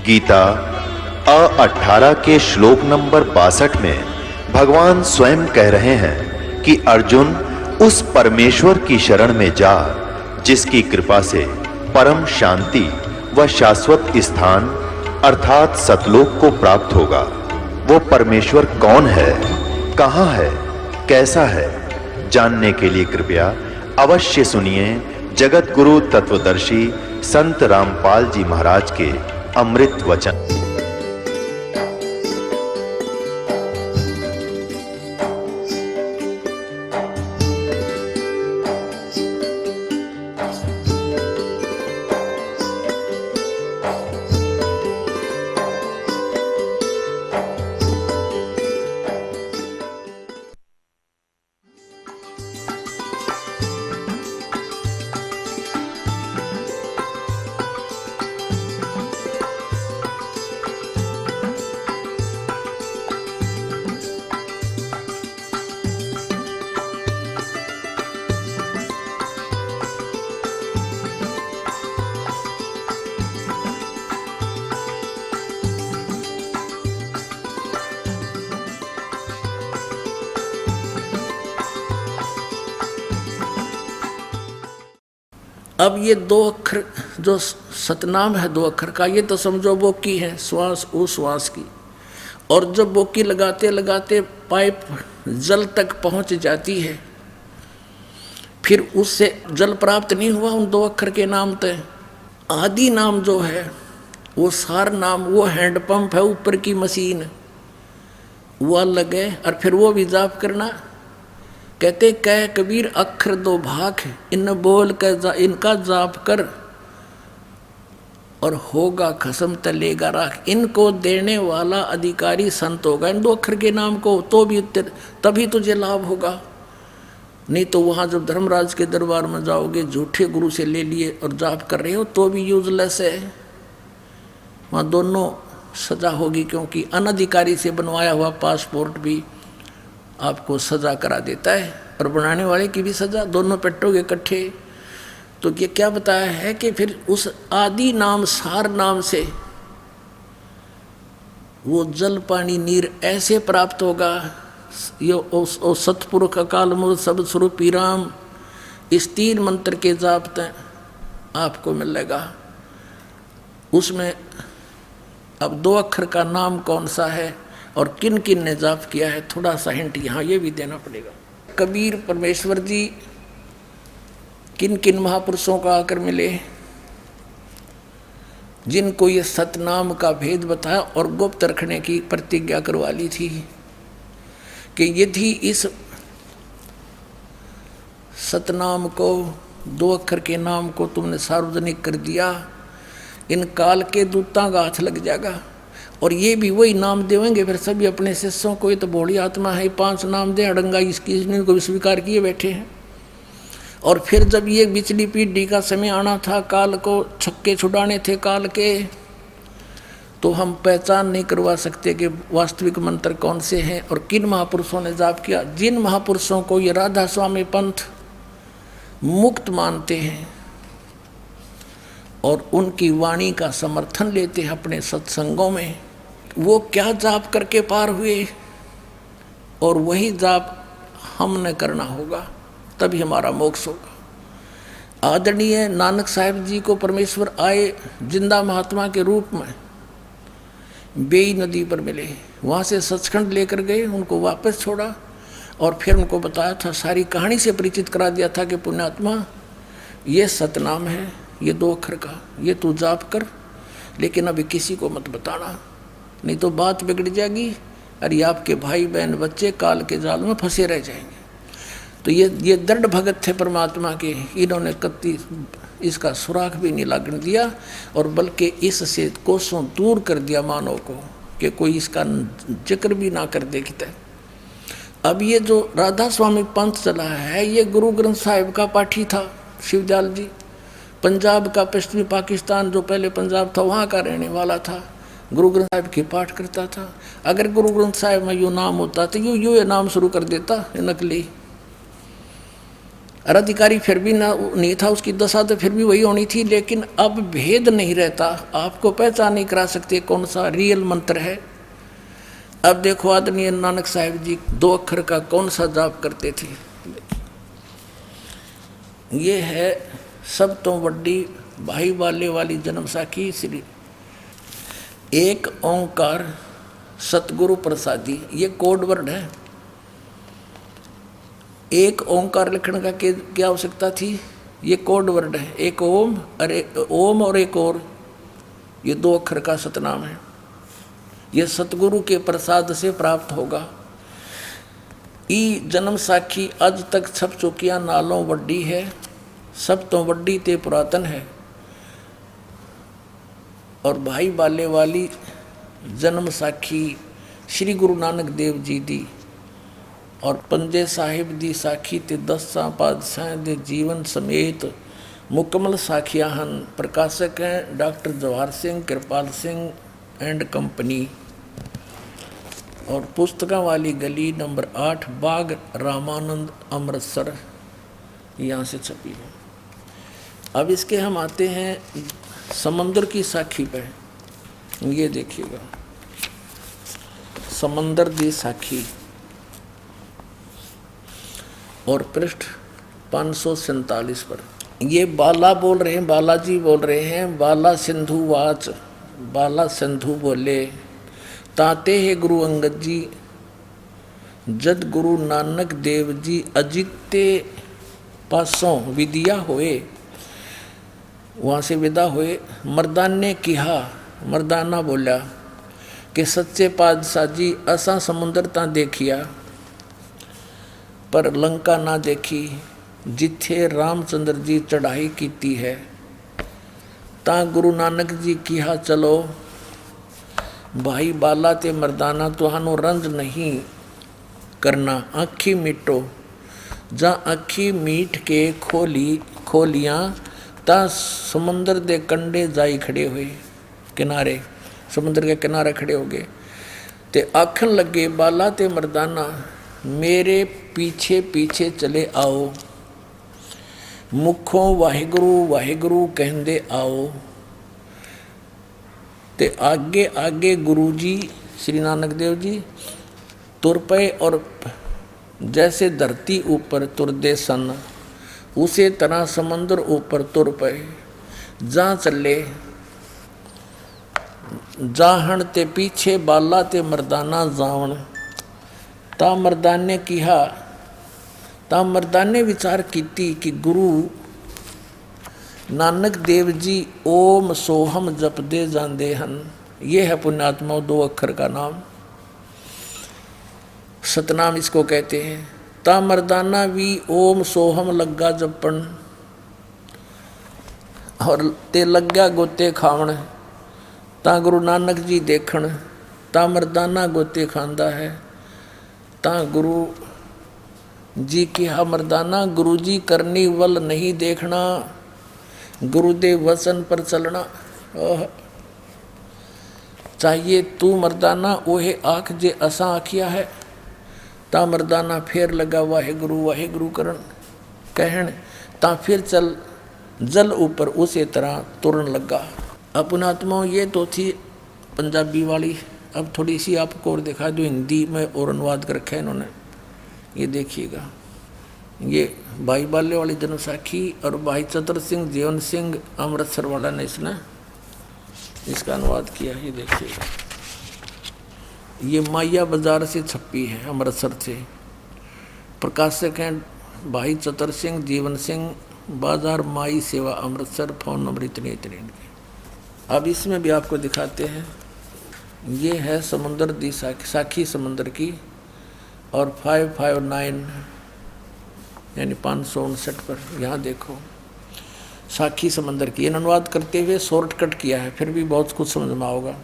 गीता 18 के श्लोक नंबर 62 में भगवान स्वयं कह रहे हैं कि अर्जुन उस परमेश्वर की शरण में जा जिसकी कृपा से परम शांति व शाश्वत स्थान अर्थात सतलोक को प्राप्त होगा। वो परमेश्वर कौन है, कहां है, कैसा है, जानने के लिए कृपया अवश्य सुनिए जगत गुरु तत्वदर्शी संत रामपाल जी महाराज के अमृत वचन। अब ये दो अक्षर जो सतनाम है, दो अक्षर का, ये तो समझो बोकी है, श्वास उश्वास की। और जब बोकी लगाते लगाते पाइप जल तक पहुंच जाती है, फिर उससे जल प्राप्त नहीं हुआ उन दो अक्षर के नाम तय। आदि नाम जो है वो सार नाम, वो हैंडपंप है, ऊपर की मशीन, वो अलग है। और फिर वो भी जाप करना। कहते कह कबीर अक्षर दो भाग, इन बोल कर इनका जाप कर और होगा खसम तलेगा राख। इनको देने वाला अधिकारी संत होगा, इन दो अक्षर के नाम को, तो भी तभी तुझे लाभ होगा। नहीं तो वहाँ जब धर्मराज के दरबार में जाओगे, झूठे गुरु से ले लिए और जाप कर रहे हो तो भी यूजलेस है। वहाँ दोनों सजा होगी, क्योंकि अनधिकारी से बनवाया हुआ पासपोर्ट भी आपको सजा करा देता है और बनाने वाले की भी सजा, दोनों पेटोगे इकट्ठे। तो ये क्या बताया है कि फिर उस आदि नाम सार नाम से वो जल पानी नीर ऐसे प्राप्त होगा। ये ओ सतपुरुष अकाल मूर्त सब स्वरूपी राम, इस 3 मंत्र के जाप आपको मिलेगा। उसमें अब 2 अक्षर का नाम कौन सा है और किन किन ने जाप किया है, थोड़ा सा हिंट यहाँ ये भी देना पड़ेगा। कबीर परमेश्वर जी किन किन महापुरुषों को आकर मिले, जिनको ये सतनाम का भेद बताया और गुप्त रखने की प्रतिज्ञा करवा ली थी कि यदि इस सतनाम को, 2 अक्षर के नाम को तुमने सार्वजनिक कर दिया, इन काल के दूतां का हाथ लग जाएगा। और ये भी वही नाम देवेंगे फिर सभी अपने शिष्यों को। ये तो भोली आत्मा है, 5 नाम दे अड़ंगा, इसकी को भी स्वीकार किए बैठे हैं। और फिर जब ये बिचली पीढ़ी का समय आना था, काल को छक्के छुड़ाने थे काल के, तो हम पहचान नहीं करवा सकते कि वास्तविक मंत्र कौन से हैं और किन महापुरुषों ने जाप किया। जिन महापुरुषों को ये राधा स्वामी पंथ मुक्त मानते हैं और उनकी वाणी का समर्थन लेते हैं अपने सत्संगों में, वो क्या जाप करके पार हुए, और वही जाप हमने करना होगा, तभी हमारा मोक्ष होगा। आदरणीय नानक साहिब जी को परमेश्वर आए जिंदा महात्मा के रूप में बेई नदी पर मिले, वहाँ से सचखंड लेकर गए, उनको वापस छोड़ा और फिर उनको बताया था, सारी कहानी से परिचित करा दिया था कि पुण्यात्मा ये सतनाम है, ये 2 अक्षर का, ये तू जाप कर, लेकिन अभी किसी को मत बताना, नहीं तो बात बिगड़ जाएगी और ये आपके भाई बहन बच्चे काल के जाल में फंसे रह जाएंगे। तो ये दृढ़ भगत थे परमात्मा के, इन्होंने कत्ती इसका सुराख भी नहीं लगने दिया और बल्कि इससे कोसों दूर कर दिया मानव को कि कोई इसका जिक्र भी ना कर देखता है। अब ये जो राधा स्वामी पंथ चला है, ये गुरु ग्रंथ साहिब का पाठी था शिवदयाल जी, पंजाब का, पश्चिमी पाकिस्तान जो पहले पंजाब था वहाँ का रहने वाला था, गुरु ग्रंथ साहिब की पाठ करता था। अगर गुरु ग्रंथ साहिब में यूँ नाम होता तो यूँ ये नाम शुरू कर देता, नकली और अधिकारी फिर भी ना नहीं था, उसकी दशा तो फिर भी वही होनी थी। लेकिन अब भेद नहीं रहता, आपको पहचान नहीं करा सकते कौन सा रियल मंत्र है। अब देखो आदरणीय नानक साहिब जी 2 अक्षर का कौन सा जाप करते थे। ये है सब तो बड़ी भाई वाले वाली जन्म साखी श्री एक ओंकार सतगुरु प्रसादी, ये कोड वर्ड है। एक ओंकार लिखने का क्या आवश्यकता थी, ये कोड वर्ड है। एक ओम और एक और, ये 2 अक्षर का सतनाम है। ये सतगुरु के प्रसाद से प्राप्त होगा। ई जन्म साखी अज तक छप चुकिया नालों वड्डी है, सब तो वड्डी ते पुरातन है। और भाई बाले वाली जन्म साखी श्री गुरु नानक देव जी दी और पंजे साहिब दी साखी ते 10 पातशाह दे जीवन समेत मुकम्मल साखियां हन। प्रकाशक हैं doctor Jawahar Singh Kripal Singh and company. और पुस्तकों वाली गली नंबर 8 बाग रामानंद अमृतसर, यहाँ से छपी है। अब इसके हम आते हैं समंदर की साखी पे। ये देखिएगा समंदर दी साखी और पृष्ठ 547 पर। ये बाला बोल रहे हैं, बालाजी बोल रहे हैं। बाला सिंधु वाच, बाला सिंधु बोले ताते है गुरु अंगद जी जद गुरु नानक देव जी अजिते पासों विदिया होए, वहाँ से विदा हुए। मर्दान ने कहा, मर्दाना बोला कि सच्चे पातशाह जी असा समुंदर ता देखिया पर लंका ना देखी, जिथे रामचंद्र जी चढ़ाई कीती है। ता गुरु नानक जी कहा चलो भाई बाला ते मर्दाना तुहानू रंज नहीं करना, आँखी मीटो। जा आँखी मीट के खोलियाँ ता समुंदर दे कंडे जाई खड़े हुए, किनारे समुद्र के किनारे खड़े हो गए। ते आखन लगे बाला ते मर्दाना मेरे पीछे पीछे चले आओ, मुखों वाहिगुरु वाहिगुरु कहंदे आओ। ते आगे आगे गुरु जी श्री नानक देव जी तुर पे और जैसे धरती ऊपर तुरदे सन उसे तरह समंदर ऊपर तुर पे। जा चले जाहन ते पीछे बाला ते मर्दाना जावन। ता मर्दाने कहा, ता मर्दाने विचार कीती कि गुरु नानक देव जी ओम सोहम जपदे जांदे हन। ये है पुण्यात्मा 2 अक्षर का नाम, सतनाम इसको कहते हैं। ता मर्दाना भी ओम सोहम लग्गा जपन और ते लग्या गोते खावन। ता गुरु नानक जी देखन, ता मर्दाना गोते खांदा है। ता गुरु जी की हा मर्दाना गुरु जी करनी वल नहीं देखना, गुरुदेव वचन पर चलना। चाहिए तू मर्दाना ओहे आँख जे असा आखिया है। ता मर्दाना फिर लगा वाहे गुरु करन कहन। ता फिर चल जल ऊपर उसे तरह तुरन लगा। अपनात्माओं ये तो थी पंजाबी वाली। अब थोड़ी सी आपको और दिखा दो हिंदी में और अनुवाद कर रखा है इन्होंने। ये देखिएगा, ये भाई बाले वाली जन्म साखी और भाई चतर सिंह जीवन सिंह अमृतसर वाला ने इसने इसका अनुवाद किया। ये देखिएगा, ये माया बाजार से छपी है अमृतसर से। प्रकाशक हैं भाई चतर सिंह जीवन सिंह, बाजार माई सेवा अमृतसर, फ़ोन नंबर इतने इतने इनके। अब इसमें भी आपको दिखाते हैं। ये है समुंदर दी साखी समुंदर की और 559 यानी 559 पर यहाँ देखो साखी समंदर की। अनुवाद करते हुए शॉर्टकट किया है, फिर भी बहुत कुछ समझ में आओगा।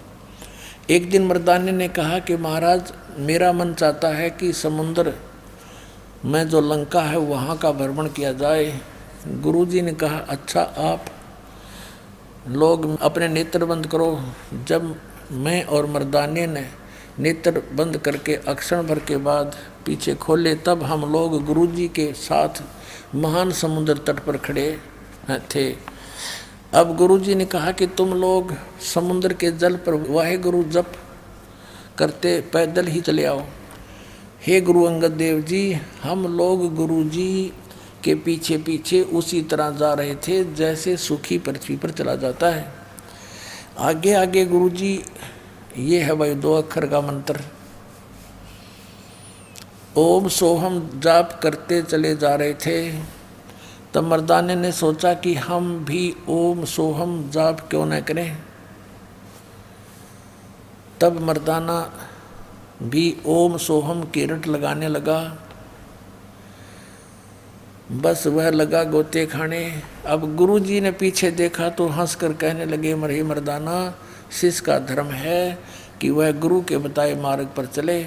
एक दिन मर्दाने ने कहा कि महाराज मेरा मन चाहता है कि समुंदर में जो लंका है वहाँ का भ्रमण किया जाए। गुरुजी ने कहा अच्छा आप लोग अपने नेत्र बंद करो। जब मैं और मर्दाने ने नेत्र बंद करके अक्षण भर के बाद पीछे खोले, तब हम लोग गुरुजी के साथ महान समुद्र तट पर खड़े थे। अब गुरुजी ने कहा कि तुम लोग समुद्र के जल पर वाहेगुरु जप करते पैदल ही चले आओ। हे गुरु अंगद देव जी, हम लोग गुरुजी के पीछे पीछे उसी तरह जा रहे थे जैसे सूखी पृथ्वी पर चला जाता है। आगे आगे गुरुजी, ये है भाई 2 अक्षर का मंत्र, ओम सोहम जाप करते चले जा रहे थे। तब मर्दाने ने सोचा कि हम भी ओम सोहम जाप क्यों न करें। तब मर्दाना भी ओम सोहम की रट लगाने लगा। बस वह लगा गोते खाने। अब गुरुजी ने पीछे देखा तो हंसकर कहने लगे, मरे मर्दाना, शिष्य का धर्म है कि वह गुरु के बताए मार्ग पर चले,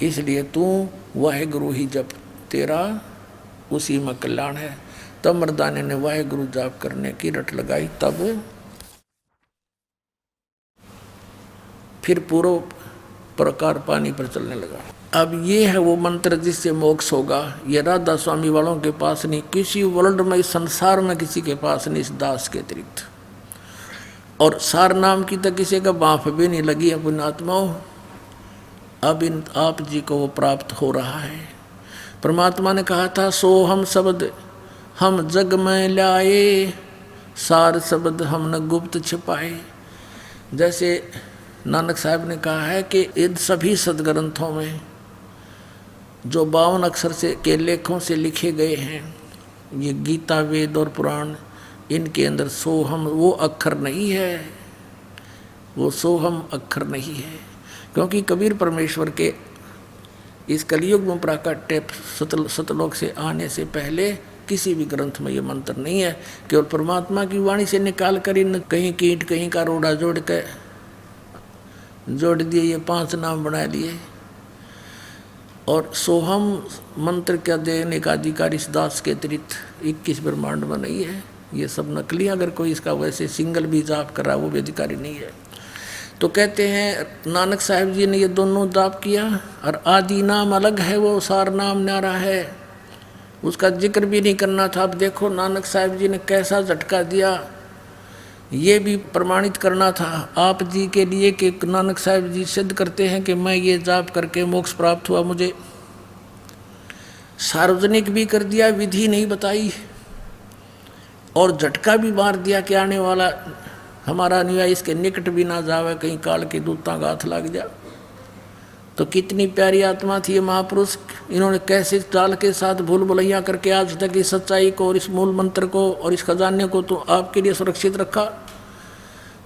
इसलिए तू वाहे गुरु ही जप, तेरा उसी में कल्याण है। तब मर्दाने ने वाहे गुरु जाप करने की रट लगाई। तब फिर पूर्व प्रकार पानी पर चलने लगा। अब ये है वो मंत्र जिससे मोक्ष होगा। ये राधा स्वामी वालों के पास नहीं, किसी वर्ल्ड में, इस संसार में किसी के पास नहीं, इस दास के अतिरिक्त। और सार नाम की तो किसी का बाँफ भी नहीं लगी अपनी आत्माओं। अब इन आप जी को वो प्राप्त हो रहा है। परमात्मा ने कहा था, सो हम शब्द हम जग में लाए, सार शब्द हमने गुप्त छिपाए। जैसे नानक साहब ने कहा है कि इन सभी सदग्रंथों में जो 52 अक्षर से के लेखों से लिखे गए हैं, ये गीता, वेद और पुराण, इनके अंदर सोहम वो अक्षर नहीं है, वो सोहम अक्षर नहीं है। क्योंकि कबीर परमेश्वर के इस कलयुग में प्राकट्य सतलोक से आने से पहले किसी भी ग्रंथ में ये मंत्र नहीं है। केवल परमात्मा की वाणी से निकाल कर इन कहीं कीट कहीं का रोड़ा जोड़ दिए, ये 5 नाम बना लिए। और सोहम मंत्र क्या देने का अधिकारी इस दास के अतिरिक्त 21 ब्रह्मांड में नहीं है। ये सब नकली, अगर कोई इसका वैसे सिंगल भी जाप कर रहा वो भी अधिकारी नहीं है। तो कहते हैं नानक साहिब जी ने ये दोनों जाप किया। और आदि नाम अलग है, वो सार नाम न्यारा है, उसका जिक्र भी नहीं करना था। अब देखो नानक साहिब जी ने कैसा झटका दिया, ये भी प्रमाणित करना था आप जी के लिए कि नानक साहिब जी सिद्ध करते हैं कि मैं ये जाप करके मोक्ष प्राप्त हुआ। मुझे सार्वजनिक भी कर दिया, विधि नहीं बताई, और झटका भी मार दिया कि आने वाला हमारा अनुयायी इसके निकट भी ना जावे, कहीं काल के दूतां का हाथ लग जा। तो कितनी प्यारी आत्मा थी ये महापुरुष। इन्होंने कैसे चाल के साथ भूल भुलैया करके आज तक इस सच्चाई को और इस मूल मंत्र को और इस खजाने को तो आपके लिए सुरक्षित रखा।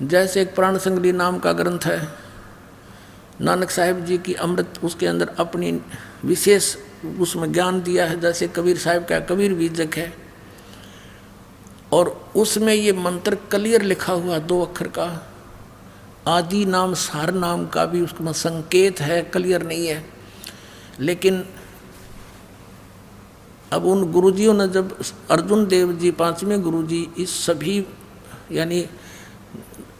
जैसे एक प्राण संगली नाम का ग्रंथ है, नानक साहिब जी की अमृत, उसके अंदर अपनी विशेष उसमें ज्ञान दिया है। जैसे कबीर साहिब का कबीर बीजक है, और उसमें ये मंत्र क्लियर लिखा हुआ 2 अक्षर का। आदि नाम सार नाम का भी उसमें संकेत है, क्लियर नहीं है। लेकिन अब उन गुरुजियों ने, जब अर्जुन देव जी 5वें गुरुजी इस सभी यानी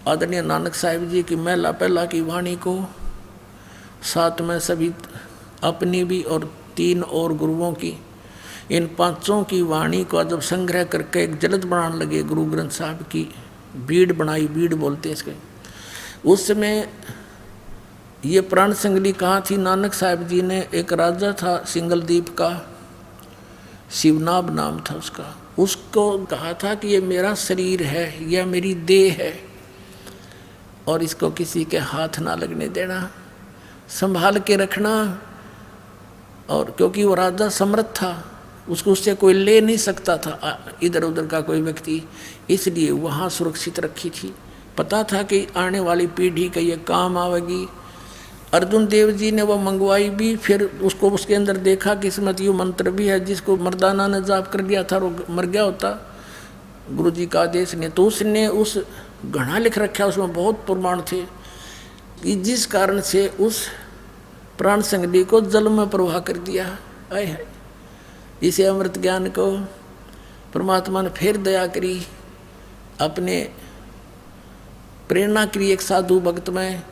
आदरणीय नानक साहिब जी की महिला पहला की वाणी को, साथ में सभी अपनी भी और 3 और गुरुओं की, इन 5 की वाणी को जब संग्रह करके एक जलद बनाने लगे, गुरु ग्रंथ साहब की बीड़ बनाई, बीड़ बोलते हैं इसके। उस समय ये प्राण संगली कहाँ थी? नानक साहब जी ने, एक राजा था सिंगलदीप का, शिवनाभ नाम था उसका, उसको कहा था कि ये मेरा शरीर है, यह मेरी देह है, और इसको किसी के हाथ ना लगने देना, संभाल के रखना। और क्योंकि वो राजा समर्थ था, उसको उससे कोई ले नहीं सकता था इधर उधर का कोई व्यक्ति, इसलिए वहाँ सुरक्षित रखी थी। पता था कि आने वाली पीढ़ी का ये काम आवेगी। अर्जुन देव जी ने वो मंगवाई भी, फिर उसको उसके अंदर देखा कि इसमें यो मंत्र भी है, जिसको मर्दाना ने जाप कर लिया था वो मर गया होता गुरु जी का आदेश ने। तो उसने उस घड़ा लिख रखा, उसमें बहुत प्रमाण थे, जिस कारण से उस प्राण संगली को जल में प्रवाह कर दिया। आए है इसे अमृत ज्ञान को परमात्मा ने फिर दया करी, अपने प्रेरणा करी। एक साधु भक्त में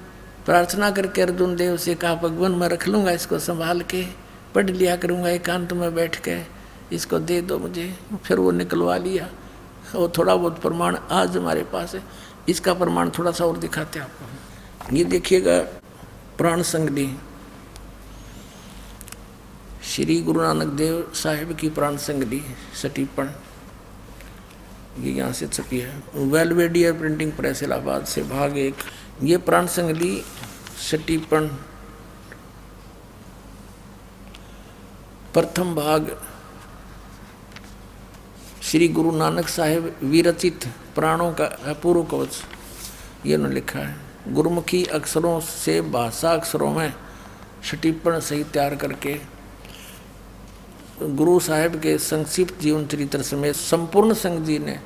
प्रार्थना करके अर्जुन देव से कहा, भगवान मैं रख लूँगा इसको संभाल के, पढ़ लिया करूँगा एकांत में बैठ के, इसको दे दो मुझे। फिर वो निकलवा लिया। वो थोड़ा बहुत प्रमाण आज हमारे पास है। इसका प्रमाण थोड़ा सा और दिखाते हैं आपको। ये देखिएगा प्राण संगली, श्री गुरु नानक देव साहिब की प्राण संगली सटीपन, ये यहाँ से छपी है वेलवेडियर प्रिंटिंग प्रेस इलाहाबाद से, भाग 1। ये प्राण संगली सटीपन प्रथम भाग श्री गुरु नानक साहिब विरचित प्राणों का अपूर्व कवच, ये उन्होंने लिखा है। गुरुमुखी अक्षरों से भाषा अक्षरों में सटीपन सही तैयार करके गुरु साहिब के संक्षिप्त जीवन चरित्र समेत संपूर्ण संघ जी ने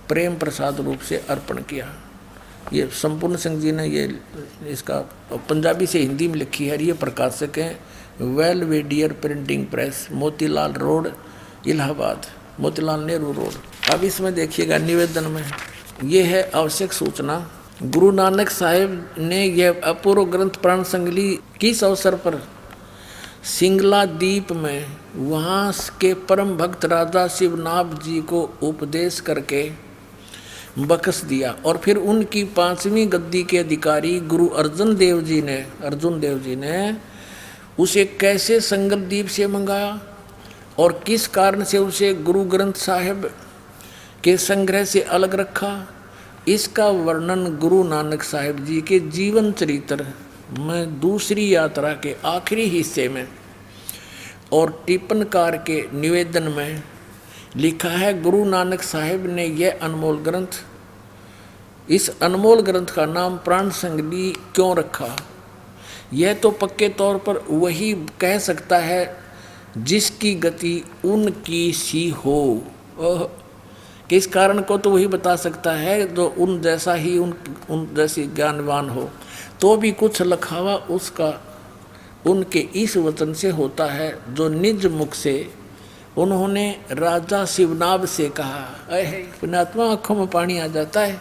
प्रेम प्रसाद रूप से अर्पण किया। ये संपूर्ण संघ जी ने ये इसका पंजाबी से हिंदी में लिखी है। ये प्रकाशक हैं Belvedere printing press, Motilal road Allahabad, Motilal Nehru road. अब इसमें देखिएगा निवेदन में ये है आवश्यक सूचना। गुरु नानक साहिब ने यह अपूर्व ग्रंथ प्राण संगली किस अवसर पर सिंगला द्वीप में वहाँ के परम भक्त राजा शिवनाभ जी को उपदेश करके बख्श दिया, और फिर उनकी 5वीं गद्दी के अधिकारी गुरु अर्जुन देव जी ने उसे कैसे संगल द्वीप से मंगाया और किस कारण से उसे गुरु ग्रंथ साहिब के संग्रह से अलग रखा, इसका वर्णन गुरु नानक साहिब जी के जीवन चरित्र में दूसरी यात्रा के आखिरी हिस्से में और टिप्पणकार के निवेदन में लिखा है। गुरु नानक साहिब ने यह अनमोल ग्रंथ, इस अनमोल ग्रंथ का नाम प्राण संगली क्यों रखा, यह तो पक्के तौर पर वही कह सकता है जिसकी गति उनकी सी हो। किस कारण को तो वही बता सकता है जो उन जैसा ही उन जैसी ज्ञानवान हो। तो भी कुछ लखावा उसका उनके इस वचन से होता है जो निज मुख से उन्होंने राजा शिवनाभ से कहा। पुण्यात्मा आँखों में पानी आ जाता है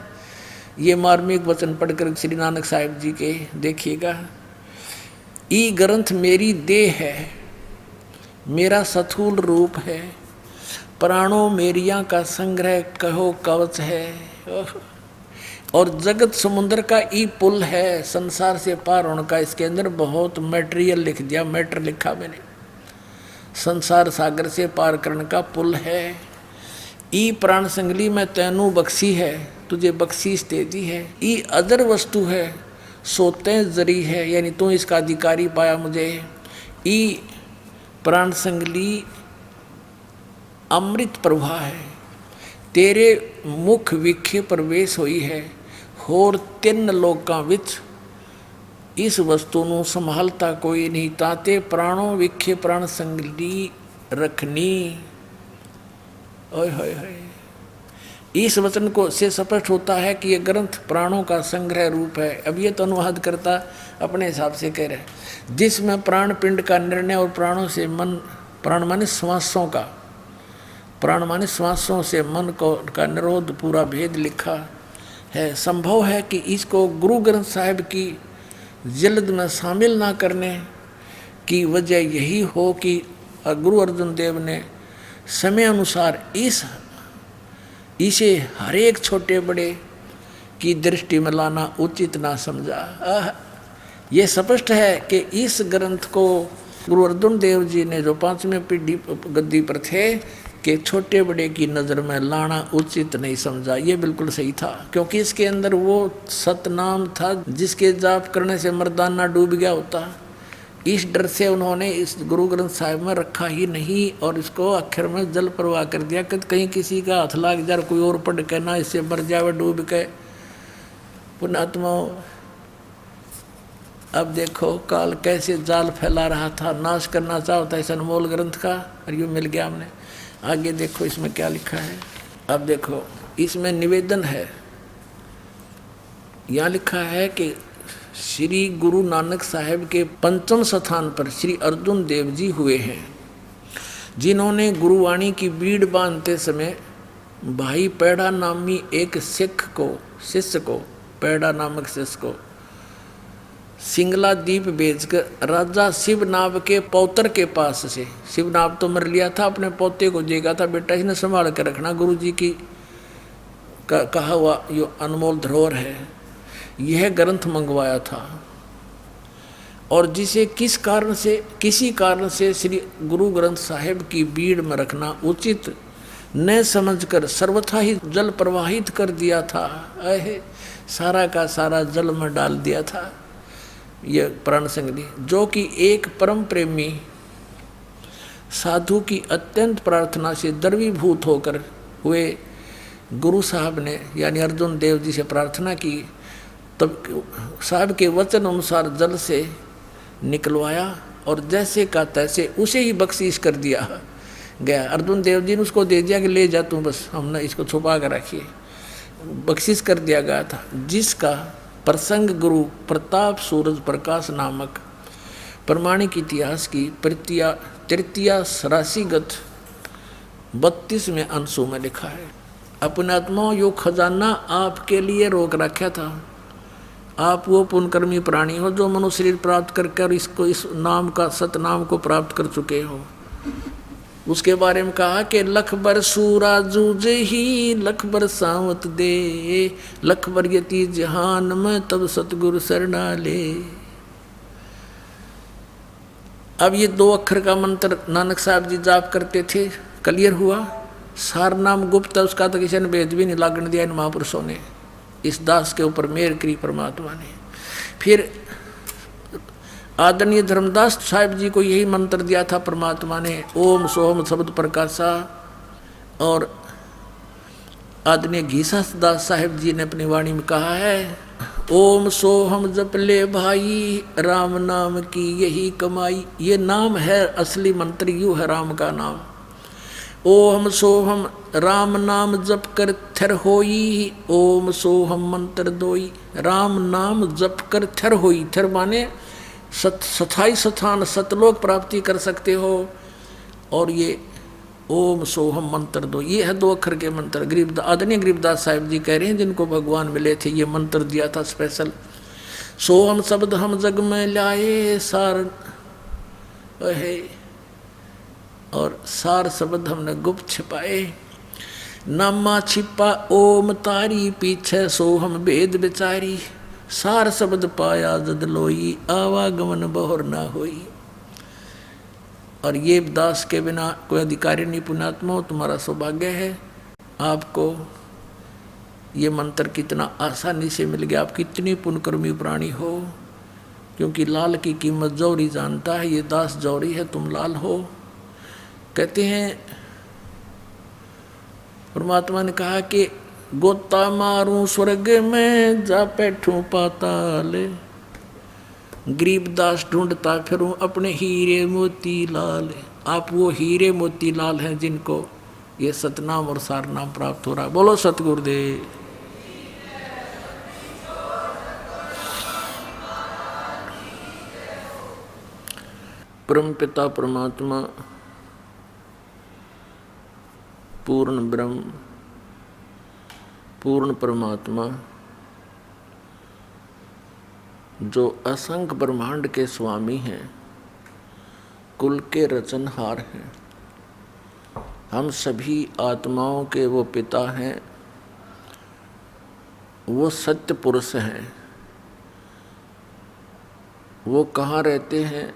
ये मार्मिक वचन पढ़कर श्री नानक साहिब जी के। देखिएगा, ई ग्रंथ मेरी देह है, मेरा स्थूल रूप है, प्राणों मेरिया का संग्रह कहो कवच है, और जगत समुद्र का ई पुल है, संसार से पार होने का। इसके अंदर बहुत मटेरियल लिख दिया, मैटर लिखा मैंने। संसार सागर से पार करने का पुल है। ई प्राण संगली में तैनू बख्शी है, तुझे बख्शीश दे दी है। ई अदर वस्तु है, सोते जरी है, यानी तू इसका अधिकारी पाया मुझे। ई प्राण संगली अमृत प्रभा है, तेरे मुख विखे प्रवेश हुई है, होर 3 लोकां विच इस वस्तु ਨੂੰ संभालता कोई नहीं, ताते प्राणों विखे प्राण संगली रखनी। ओए होए होए, इस वचन को से स्पष्ट होता है कि यह ग्रंथ प्राणों का संग्रह रूप है। अब ये तो अनुवाद करता अपने हिसाब से कह रहे, जिसमें प्राण पिंड का निर्णय और प्राणों से मन, प्राण माने श्वासों का, प्राण माने श्वासों से मन को का निरोध पूरा भेद लिखा है। संभव है कि इसको गुरु ग्रंथ साहिब की जल्द में शामिल ना करने की वजह यही हो कि गुरु अर्जुन देव ने समय अनुसार इसे हर एक छोटे बड़े की दृष्टि में लाना उचित ना समझा। ये स्पष्ट है कि इस ग्रंथ को गुरु अर्जुन देव जी ने जो 5वें पीढ़ी गद्दी पर थे कि छोटे बड़े की नज़र में लाना उचित नहीं समझा। ये बिल्कुल सही था, क्योंकि इसके अंदर वो सतनाम था जिसके जाप करने से मर्दाना डूब गया होता। इस डर से उन्होंने इस गुरु ग्रंथ साहिब में रखा ही नहीं और इसको आखिर में जल प्रवाह कर दिया कि कहीं किसी का हाथ लाग जाए, कोई और पढ़ के ना इससे मर जावे डूब के। पुण्यात्मा, अब देखो काल कैसे जाल फैला रहा था, नाश करना चाहता इस अनमोल ग्रंथ का, और ये मिल गया हमने। आगे देखो इसमें क्या लिखा है। अब देखो इसमें निवेदन है, यहाँ लिखा है कि श्री गुरु नानक साहिब के 5वें स्थान पर श्री अर्जुन देव जी हुए हैं, जिन्होंने गुरुवाणी की बीड़ बांधते समय भाई पैड़ा नामी एक शिष्य को, पैड़ा नामक शिष्य को सिंगला दीप भेजकर राजा शिवनाभ के पौत्र के पास से, शिवनाभ तो मर लिया था, अपने पोते को देगा था, बेटा इन्हें संभाल के रखना, गुरु जी की कहा हुआ यो अनमोल धरोहर है, यह ग्रंथ मंगवाया था। और जिसे किसी कारण से श्री गुरु ग्रंथ साहिब की भीड़ में रखना उचित न समझकर सर्वथा ही जल प्रवाहित कर दिया था। सारा का सारा जल में डाल दिया था। यह प्राण संगली जो कि एक परम प्रेमी साधु की अत्यंत प्रार्थना से द्रवीभूत होकर हुए गुरु साहब ने यानी अर्जुन देव जी से प्रार्थना की, तब साहब के वचन अनुसार जल से निकलवाया और जैसे का तैसे उसे ही बख्शीश कर दिया गया। अर्जुन देव जी ने उसको दे दिया कि ले जा तू, बस हमने इसको छुपा कर रखिए, बख्शीश कर दिया गया था। जिसका प्रसंग गुरु प्रताप सूरज प्रकाश नामक प्रमाणिक इतिहास की तृतीया राशिगत 32वें अंशों में लिखा है। अपने आत्माओं यो खजाना आपके लिए रोक रखा था। आप वो पुण्यकर्मी प्राणी हो जो मनुष्य शरीर प्राप्त करके और इसको इस नाम का सतनाम को प्राप्त कर चुके हो। उसके बारे में कहा कि लख बर सूरा जूझ ही लख बर सावत दे, लख बर यति जहान में तब सतगुरु शरणा ले। अब ये 2 अक्षर का मंत्र नानक साहब जी जाप करते थे, क्लियर हुआ। सार नाम गुप्त है, उसका तो किसी ने भेद भी नहीं लागण दिया इन महापुरुषों ने, इस दास के ऊपर मेहर करी परमात्मा ने। फिर आदरणीय धर्मदास साहिब जी को यही मंत्र दिया था परमात्मा ने, ओम सोहम शब्द प्रकाशा। और आदरणीय घीसा दास साहिब जी ने अपनी वाणी में कहा है, ओम सोहम जप ले भाई राम नाम की यही कमाई। ये नाम है असली मंत्र, यू है राम का नाम। ओम सोहम राम नाम जप कर थर होई, ओम सोहम मंत्र दोई। राम नाम जप कर थर होई, थर माने स्थाई स्थान सतलोक प्राप्ति कर सकते हो। और ये ओम सोहम मंत्र दो, ये है 2 अक्षर के मंत्र। आदरणीय गरीबदास साहिब जी कह रहे हैं जिनको भगवान मिले थे, ये मंत्र दिया था स्पेशल। सोहम शब्द हम जग में लाए सार है, और सार शब्द हमने गुप्त छिपाए। नामा छिपा ओम तारी पीछे सोहम वेद बिचारी। सार शब्द पाया जद लोई आवागमन बहुर ना होई। और ये दास के बिना कोई अधिकारी नहीं। पुण्यात्मा तुम्हारा सौभाग्य है, आपको ये मंत्र कितना आसानी से मिल गया। आप कितनी पुण्यकर्मी प्राणी हो, क्योंकि लाल की कीमत जौहरी जानता है। ये दास जौहरी है, तुम लाल हो। कहते हैं परमात्मा ने कहा कि गोता मारूं स्वर्ग में जा बैठूं पाताल, गरीबदास ढूंढता फिरूं अपने हीरे मोती लाल। आप वो हीरे मोती लाल हैं जिनको ये सतनाम और सारनाम प्राप्त हो रहा है। बोलो सतगुरुदेव। परम पिता परमात्मा पूर्ण ब्रह्म पूर्ण परमात्मा जो असंख्य ब्रह्मांड के स्वामी हैं, कुल के रचनहार हैं, हम सभी आत्माओं के वो पिता हैं, वो सत्य पुरुष हैं। वो कहाँ रहते हैं?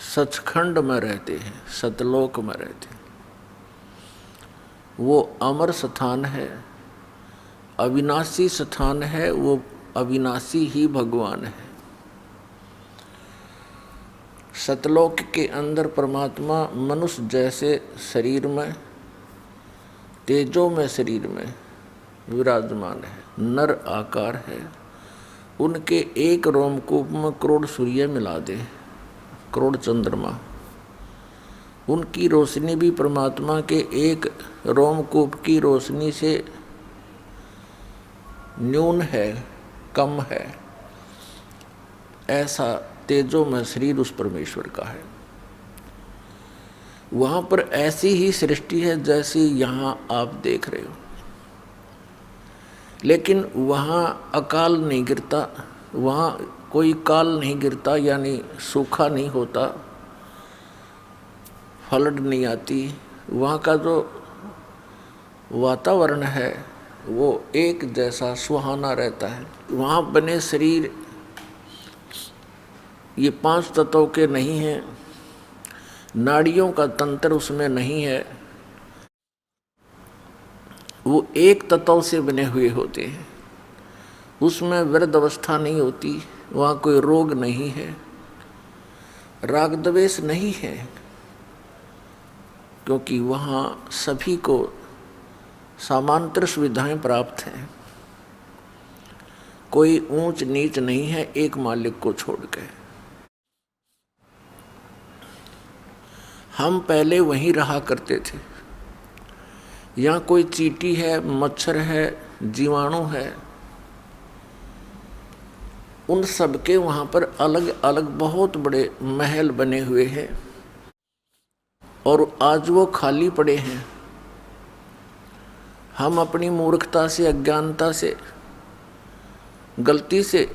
सचखंड में रहते हैं, सतलोक में रहते हैं। वो अमर स्थान है, अविनाशी स्थान है। वो अविनाशी ही भगवान है। सतलोक के अंदर परमात्मा मनुष्य जैसे शरीर में, तेजोमय शरीर में विराजमान है, नर आकार है। उनके एक रोमकूप में करोड़ सूर्य मिला दे, करोड़ चंद्रमा। उनकी रोशनी भी परमात्मा के एक रोमकूप की रोशनी से न्यून है, कम है। ऐसा तेजोमय शरीर उस परमेश्वर का है। वहाँ पर ऐसी ही सृष्टि है जैसी यहाँ आप देख रहे हो, लेकिन वहाँ अकाल नहीं गिरता, वहाँ कोई काल नहीं गिरता, यानी सूखा नहीं होता, फ्लड नहीं आती। वहाँ का जो वातावरण है वो एक जैसा सुहाना रहता है। वहाँ बने शरीर ये 5 तत्वों के नहीं हैं, नाड़ियों का तंत्र उसमें नहीं है, वो एक तत्व से बने हुए होते हैं। उसमें वृद्ध अवस्था नहीं होती, वहाँ कोई रोग नहीं है, राग द्वेष नहीं है, क्योंकि वहाँ सभी को समांतर सुविधाएं प्राप्त हैं। कोई ऊंच नीच नहीं है एक मालिक को छोड़ के। हम पहले वहीं रहा करते थे। यहाँ कोई चींटी है, मच्छर है, जीवाणु है, उन सब के वहाँ पर अलग अलग बहुत बड़े महल बने हुए हैं और आज वो खाली पड़े हैं। हम अपनी मूर्खता से, अज्ञानता से, गलती से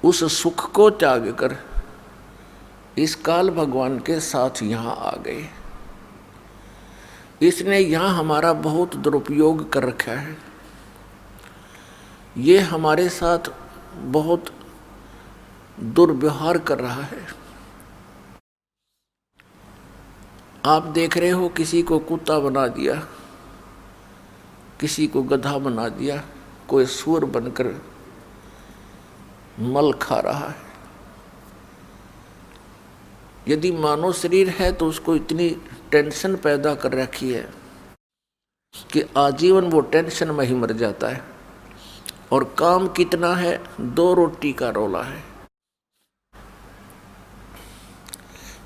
उस सुख को त्याग कर इस काल भगवान के साथ यहाँ आ गए। इसने यहाँ हमारा बहुत दुरुपयोग कर रखा है। ये हमारे साथ बहुत दुर्व्यवहार कर रहा है। आप देख रहे हो, किसी को कुत्ता बना दिया, किसी को गधा बना दिया, कोई सूअर बनकर मल खा रहा है। यदि मानव शरीर है तो उसको इतनी टेंशन पैदा कर रखी है कि आजीवन वो टेंशन में ही मर जाता है। और काम कितना है, 2 रोटी का रोला है।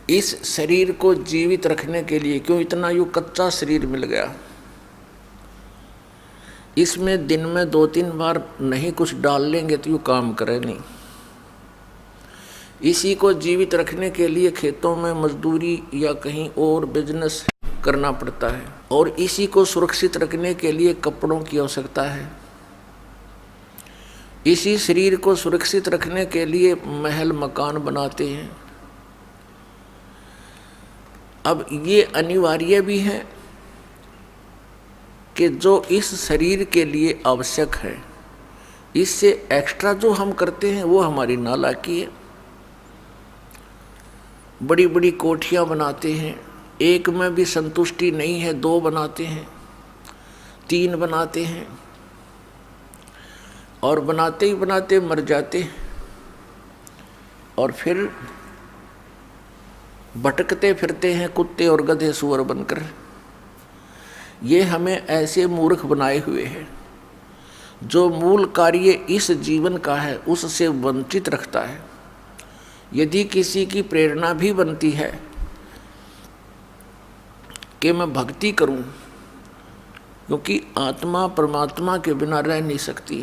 इस शरीर को जीवित रखने के लिए क्यों इतना यूं कच्चा शरीर मिल गया। इसमें दिन में 2-3 बार नहीं कुछ डाल लेंगे तो यूं काम करे नहीं। इसी को जीवित रखने के लिए खेतों में मजदूरी या कहीं और बिजनेस करना पड़ता है, और इसी को सुरक्षित रखने के लिए कपड़ों की आवश्यकता है। इसी शरीर को सुरक्षित रखने के लिए महल मकान बनाते हैं। अब ये अनिवार्य भी है कि जो इस शरीर के लिए आवश्यक है, इससे एक्स्ट्रा जो हम करते हैं वो हमारी नालायकी है। बड़ी बड़ी कोठियाँ बनाते हैं, एक में भी संतुष्टि नहीं है, 2 बनाते हैं, 3 बनाते हैं, और बनाते ही बनाते मर जाते हैं, और फिर भटकते फिरते हैं कुत्ते और गधे सूअर बनकर। ये हमें ऐसे मूर्ख बनाए हुए हैं। जो मूल कार्य इस जीवन का है उससे वंचित रखता है। यदि किसी की प्रेरणा भी बनती है कि मैं भक्ति करूं, क्योंकि आत्मा परमात्मा के बिना रह नहीं सकती,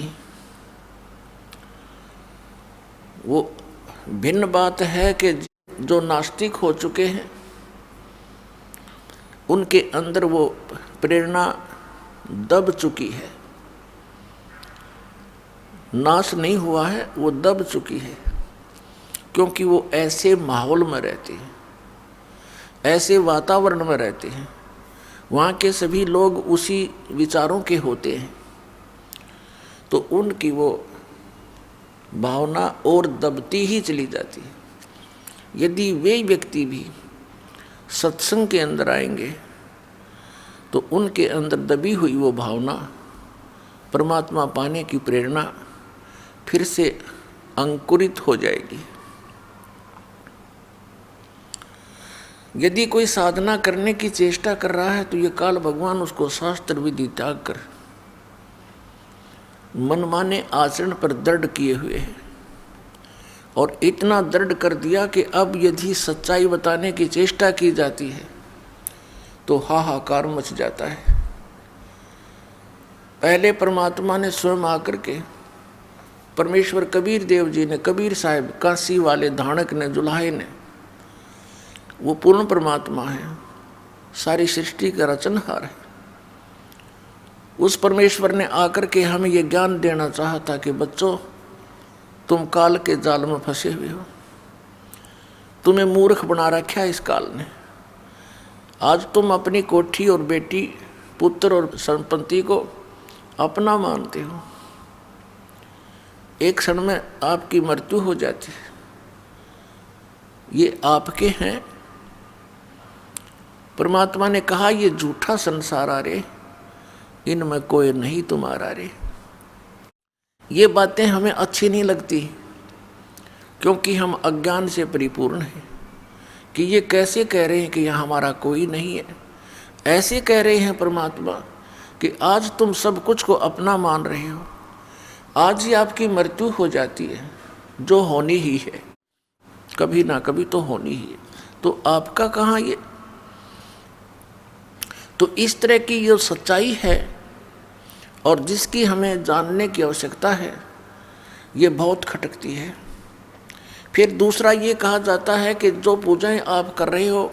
वो भिन्न बात है कि जो नास्तिक हो चुके हैं उनके अंदर वो प्रेरणा दब चुकी है, नाश नहीं हुआ है, वो दब चुकी है, क्योंकि वो ऐसे माहौल में रहते हैं, ऐसे वातावरण में रहते हैं, वहाँ के सभी लोग उसी विचारों के होते हैं, तो उनकी वो भावना और दबती ही चली जाती है। यदि वे व्यक्ति भी सत्संग के अंदर आएंगे तो उनके अंदर दबी हुई वो भावना, परमात्मा पाने की प्रेरणा फिर से अंकुरित हो जाएगी। यदि कोई साधना करने की चेष्टा कर रहा है तो ये काल भगवान उसको शास्त्र विधि त्याग कर मनमाने आचरण पर दृढ़ किए हुए हैं, और इतना दृढ़ कर दिया कि अब यदि सच्चाई बताने की चेष्टा की जाती है तो हाहाकार मच जाता है। पहले परमात्मा ने स्वयं आकर के, परमेश्वर कबीर देव जी ने, कबीर साहब, काशी वाले धाणक ने, जुलाहे ने, वो पूर्ण परमात्मा है, सारी सृष्टि का रचनहार है। उस परमेश्वर ने आकर के हमें ये ज्ञान देना चाहा था कि बच्चों तुम काल के जाल में फंसे हुए हो। तुम्हें मूर्ख बना रखा है इस काल ने। आज तुम अपनी कोठी और बेटी, पुत्र और संपत्ति को अपना मानते हो। एक क्षण में आपकी मृत्यु हो जाती है। ये आपके हैं। परमात्मा ने कहा ये झूठा संसार आ रे, इनमें कोई नहीं तुम्हारा रे। ये बातें हमें अच्छी नहीं लगती, क्योंकि हम अज्ञान से परिपूर्ण हैं कि ये कैसे कह रहे हैं कि यहाँ हमारा कोई नहीं है। ऐसे कह रहे हैं परमात्मा कि आज तुम सब कुछ को अपना मान रहे हो, आज ही आपकी मृत्यु हो जाती है, जो होनी ही है, कभी ना कभी तो होनी ही है। तो आपका कहाँ ये? तो इस तरह की जो सच्चाई है और जिसकी हमें जानने की आवश्यकता है, ये बहुत खटकती है। फिर दूसरा ये कहा जाता है कि जो पूजाएं आप कर रहे हो,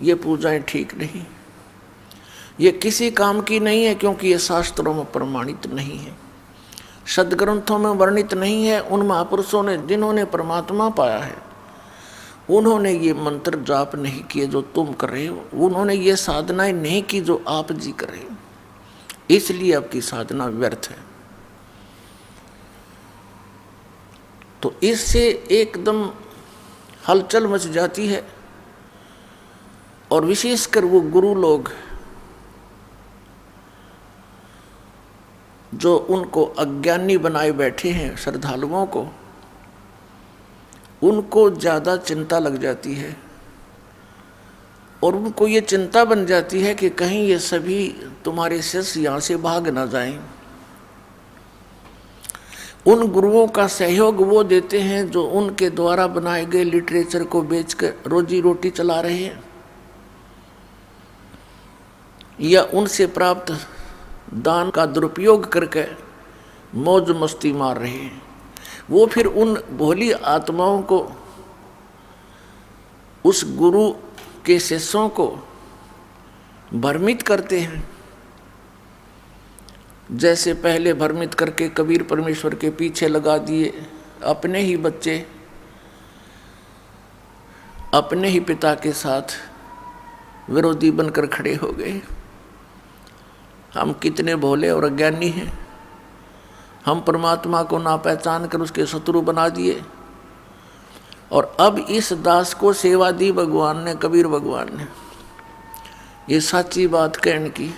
ये पूजाएं ठीक नहीं, ये किसी काम की नहीं है, क्योंकि ये शास्त्रों में प्रमाणित नहीं है, सदग्रंथों में वर्णित नहीं है। उन महापुरुषों ने जिन्होंने परमात्मा पाया है, उन्होंने ये मंत्र जाप नहीं किए जो तुम कर रहे हो, उन्होंने ये साधनाएं नहीं की जो आप जी कर रहे हो, इसलिए आपकी साधना व्यर्थ है। तो इससे एकदम हलचल मच जाती है। और विशेषकर वो गुरु लोग जो उनको अज्ञानी बनाए बैठे हैं, श्रद्धालुओं को, उनको ज़्यादा चिंता लग जाती है और उनको ये चिंता बन जाती है कि कहीं ये सभी तुम्हारे शिष्य यहाँ से भाग ना जाएं। उन गुरुओं का सहयोग वो देते हैं जो उनके द्वारा बनाए गए लिटरेचर को बेचकर रोजी रोटी चला रहे हैं, या उनसे प्राप्त दान का दुरुपयोग करके मौज मस्ती मार रहे हैं। वो फिर उन भोली आत्माओं को, उस गुरु के शिष्यों को भ्रमित करते हैं। जैसे पहले भ्रमित करके कबीर परमेश्वर के पीछे लगा दिए, अपने ही बच्चे अपने ही पिता के साथ विरोधी बनकर खड़े हो गए। हम कितने भोले और अज्ञानी हैं। हम परमात्मा को ना पहचान कर उसके शत्रु बना दिए। और अब इस दास को सेवा दी भगवान ने, कबीर भगवान ने, ये सच्ची बात कहने की।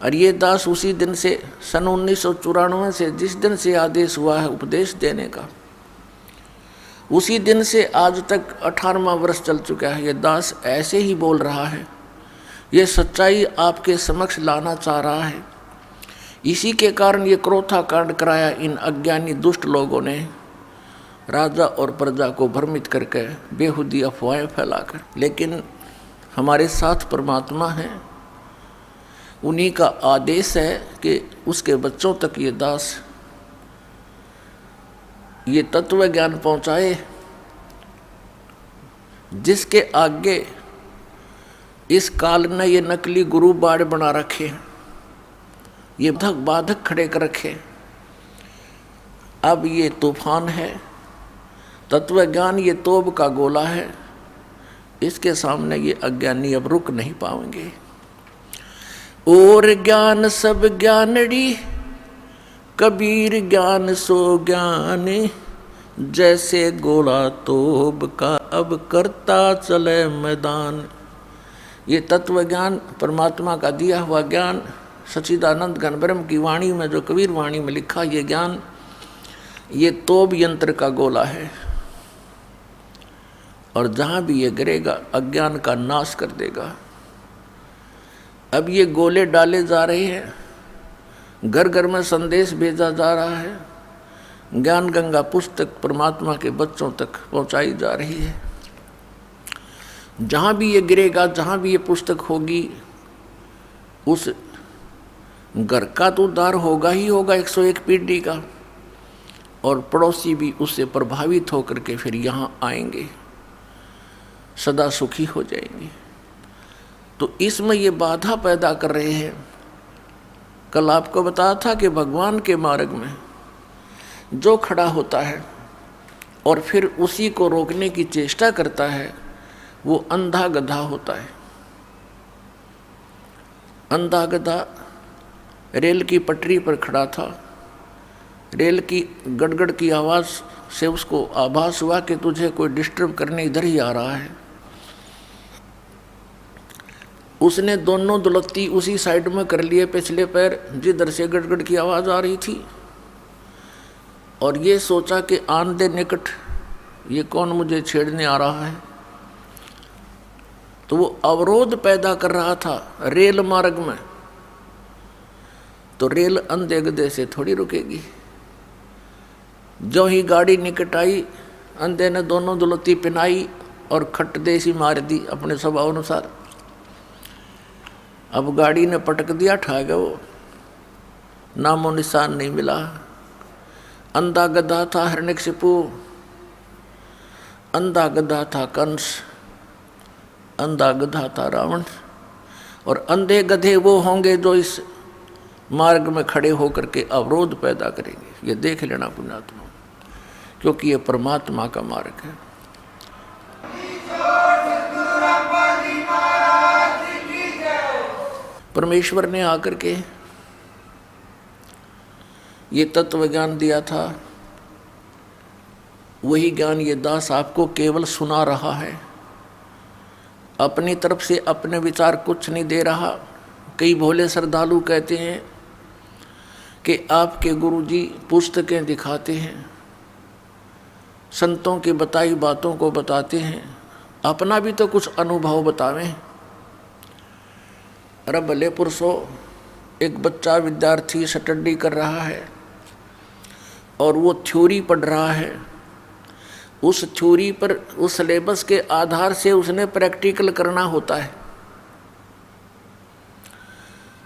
और ये दास उसी दिन से, सन 1994 से, जिस दिन से आदेश हुआ है उपदेश देने का, उसी दिन से आज तक 18वां वर्ष चल चुका है। ये दास ऐसे ही बोल रहा है, ये सच्चाई आपके समक्ष लाना चाह रहा है। इसी के कारण ये क्रोथा कांड कराया इन अज्ञानी दुष्ट लोगों ने, राजा और प्रजा को भ्रमित करके बेहुदी अफवाहें फैलाकर। लेकिन हमारे साथ परमात्मा है, उन्हीं का आदेश है कि उसके बच्चों तक ये दास ये तत्व ज्ञान पहुँचाए, जिसके आगे इस काल ने ये नकली गुरु बाड़ बना रखे, ये बाधक खड़े कर रखे। अब ये तूफान है, तत्व ज्ञान ये तोब का गोला है, इसके सामने ये अज्ञानी अब रुक नहीं पाएंगे। और ज्ञान सब ज्ञानड़ी, कबीर ज्ञान सो ज्ञान, जैसे गोला तोब का अब करता चले मैदान। ये तत्व ज्ञान परमात्मा का दिया हुआ ज्ञान, सच्चिदानंद घन ब्रह्म की वाणी में, जो कबीर वाणी में लिखा, ये ज्ञान ये तोब यंत्र का गोला है, और जहाँ भी ये गिरेगा अज्ञान का नाश कर देगा। अब ये गोले डाले जा रहे हैं, घर घर में संदेश भेजा जा रहा है, ज्ञान गंगा पुस्तक परमात्मा के बच्चों तक पहुँचाई जा रही है। जहाँ भी ये गिरेगा, जहाँ भी ये पुस्तक होगी, उस घर का तो उद्धार होगा ही होगा 101 पीढ़ी का, और पड़ोसी भी उससे प्रभावित होकर के फिर यहाँ आएंगे, सदा सुखी हो जाएंगे। तो इसमें ये बाधा पैदा कर रहे हैं। कल आपको बताया था कि भगवान के मार्ग में जो खड़ा होता है और फिर उसी को रोकने की चेष्टा करता है वो अंधा गधा होता है। अंधा गधा रेल की पटरी पर खड़ा था। रेल की गड़गड़ की आवाज़ से उसको आभास हुआ कि तुझे कोई डिस्टर्ब करने इधर ही आ रहा है। उसने दोनों दुलत्ती उसी साइड में कर लिए पिछले पैर जिधर से गड़गड़ की आवाज़ आ रही थी, और ये सोचा कि आन दे निकट, ये कौन मुझे छेड़ने आ रहा है। तो वो अवरोध पैदा कर रहा था रेल मार्ग में, तो रेल अंधे गधे से थोड़ी रुकेगी। जो ही गाड़ी निकट आई, अंधे ने दोनों दुलत्ती पिनाई और खट देसी मार दी अपने स्वभाव अनुसार। अब गाड़ी ने पटक दिया, ठा गया वो, नामो निशान नहीं मिला। अंधा गधा था हिरण्यकशिपु, अंधा गधा था कंस, अंधा गधा था रावण, और अंधे गधे वो होंगे जो इस मार्ग में खड़े होकर के अवरोध पैदा करेंगे। ये देख लेना पुण्यात्मा, क्योंकि ये परमात्मा का मार्ग है। परमेश्वर ने आकर के ये तत्व ज्ञान दिया था, वही ज्ञान ये दास आपको केवल सुना रहा है, अपनी तरफ से अपने विचार कुछ नहीं दे रहा। कई भोले श्रद्धालु कहते हैं कि आपके गुरुजी पुस्तकें दिखाते हैं, संतों की बताई बातों को बताते हैं, अपना भी तो कुछ अनुभव बतावें। अरे भले पुरुषों, एक बच्चा विद्यार्थी स्टडी कर रहा है और वो थ्योरी पढ़ रहा है, उस थ्योरी पर, उस सिलेबस के आधार से उसने प्रैक्टिकल करना होता है।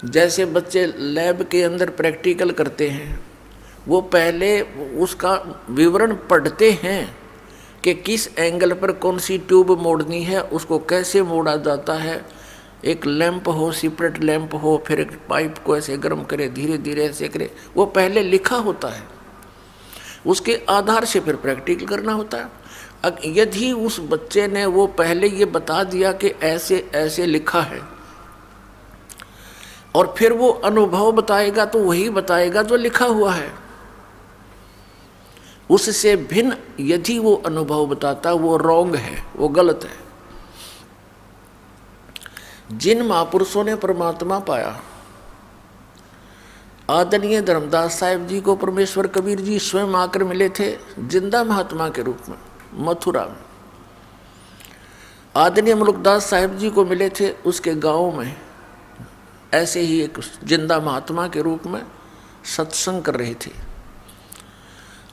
जैसे बच्चे लैब के अंदर प्रैक्टिकल करते हैं, वो पहले उसका विवरण पढ़ते हैं कि किस एंगल पर कौन सी ट्यूब मोड़नी है, उसको कैसे मोड़ा जाता है। एक लैंप हो, सेपरेट लैंप हो, फिर एक पाइप को ऐसे गर्म करे, धीरे धीरे ऐसे करे, वो पहले लिखा होता है, उसके आधार से फिर प्रैक्टिकल करना होता है। यदि उस बच्चे ने वो पहले ये बता दिया कि ऐसे ऐसे लिखा है, और फिर वो अनुभव बताएगा तो वही बताएगा जो लिखा हुआ है। उससे भिन्न यदि वो अनुभव बताता, वो रॉन्ग है, वो गलत है। जिन महापुरुषों ने परमात्मा पाया, आदरणीय धर्मदास साहिब जी को परमेश्वर कबीर जी स्वयं आकर मिले थे जिंदा महात्मा के रूप में मथुरा में। आदरणीय मुल्कदास साहिब जी को मिले थे उसके गांव में, ऐसे ही एक जिंदा महात्मा के रूप में सत्संग कर रहे थे।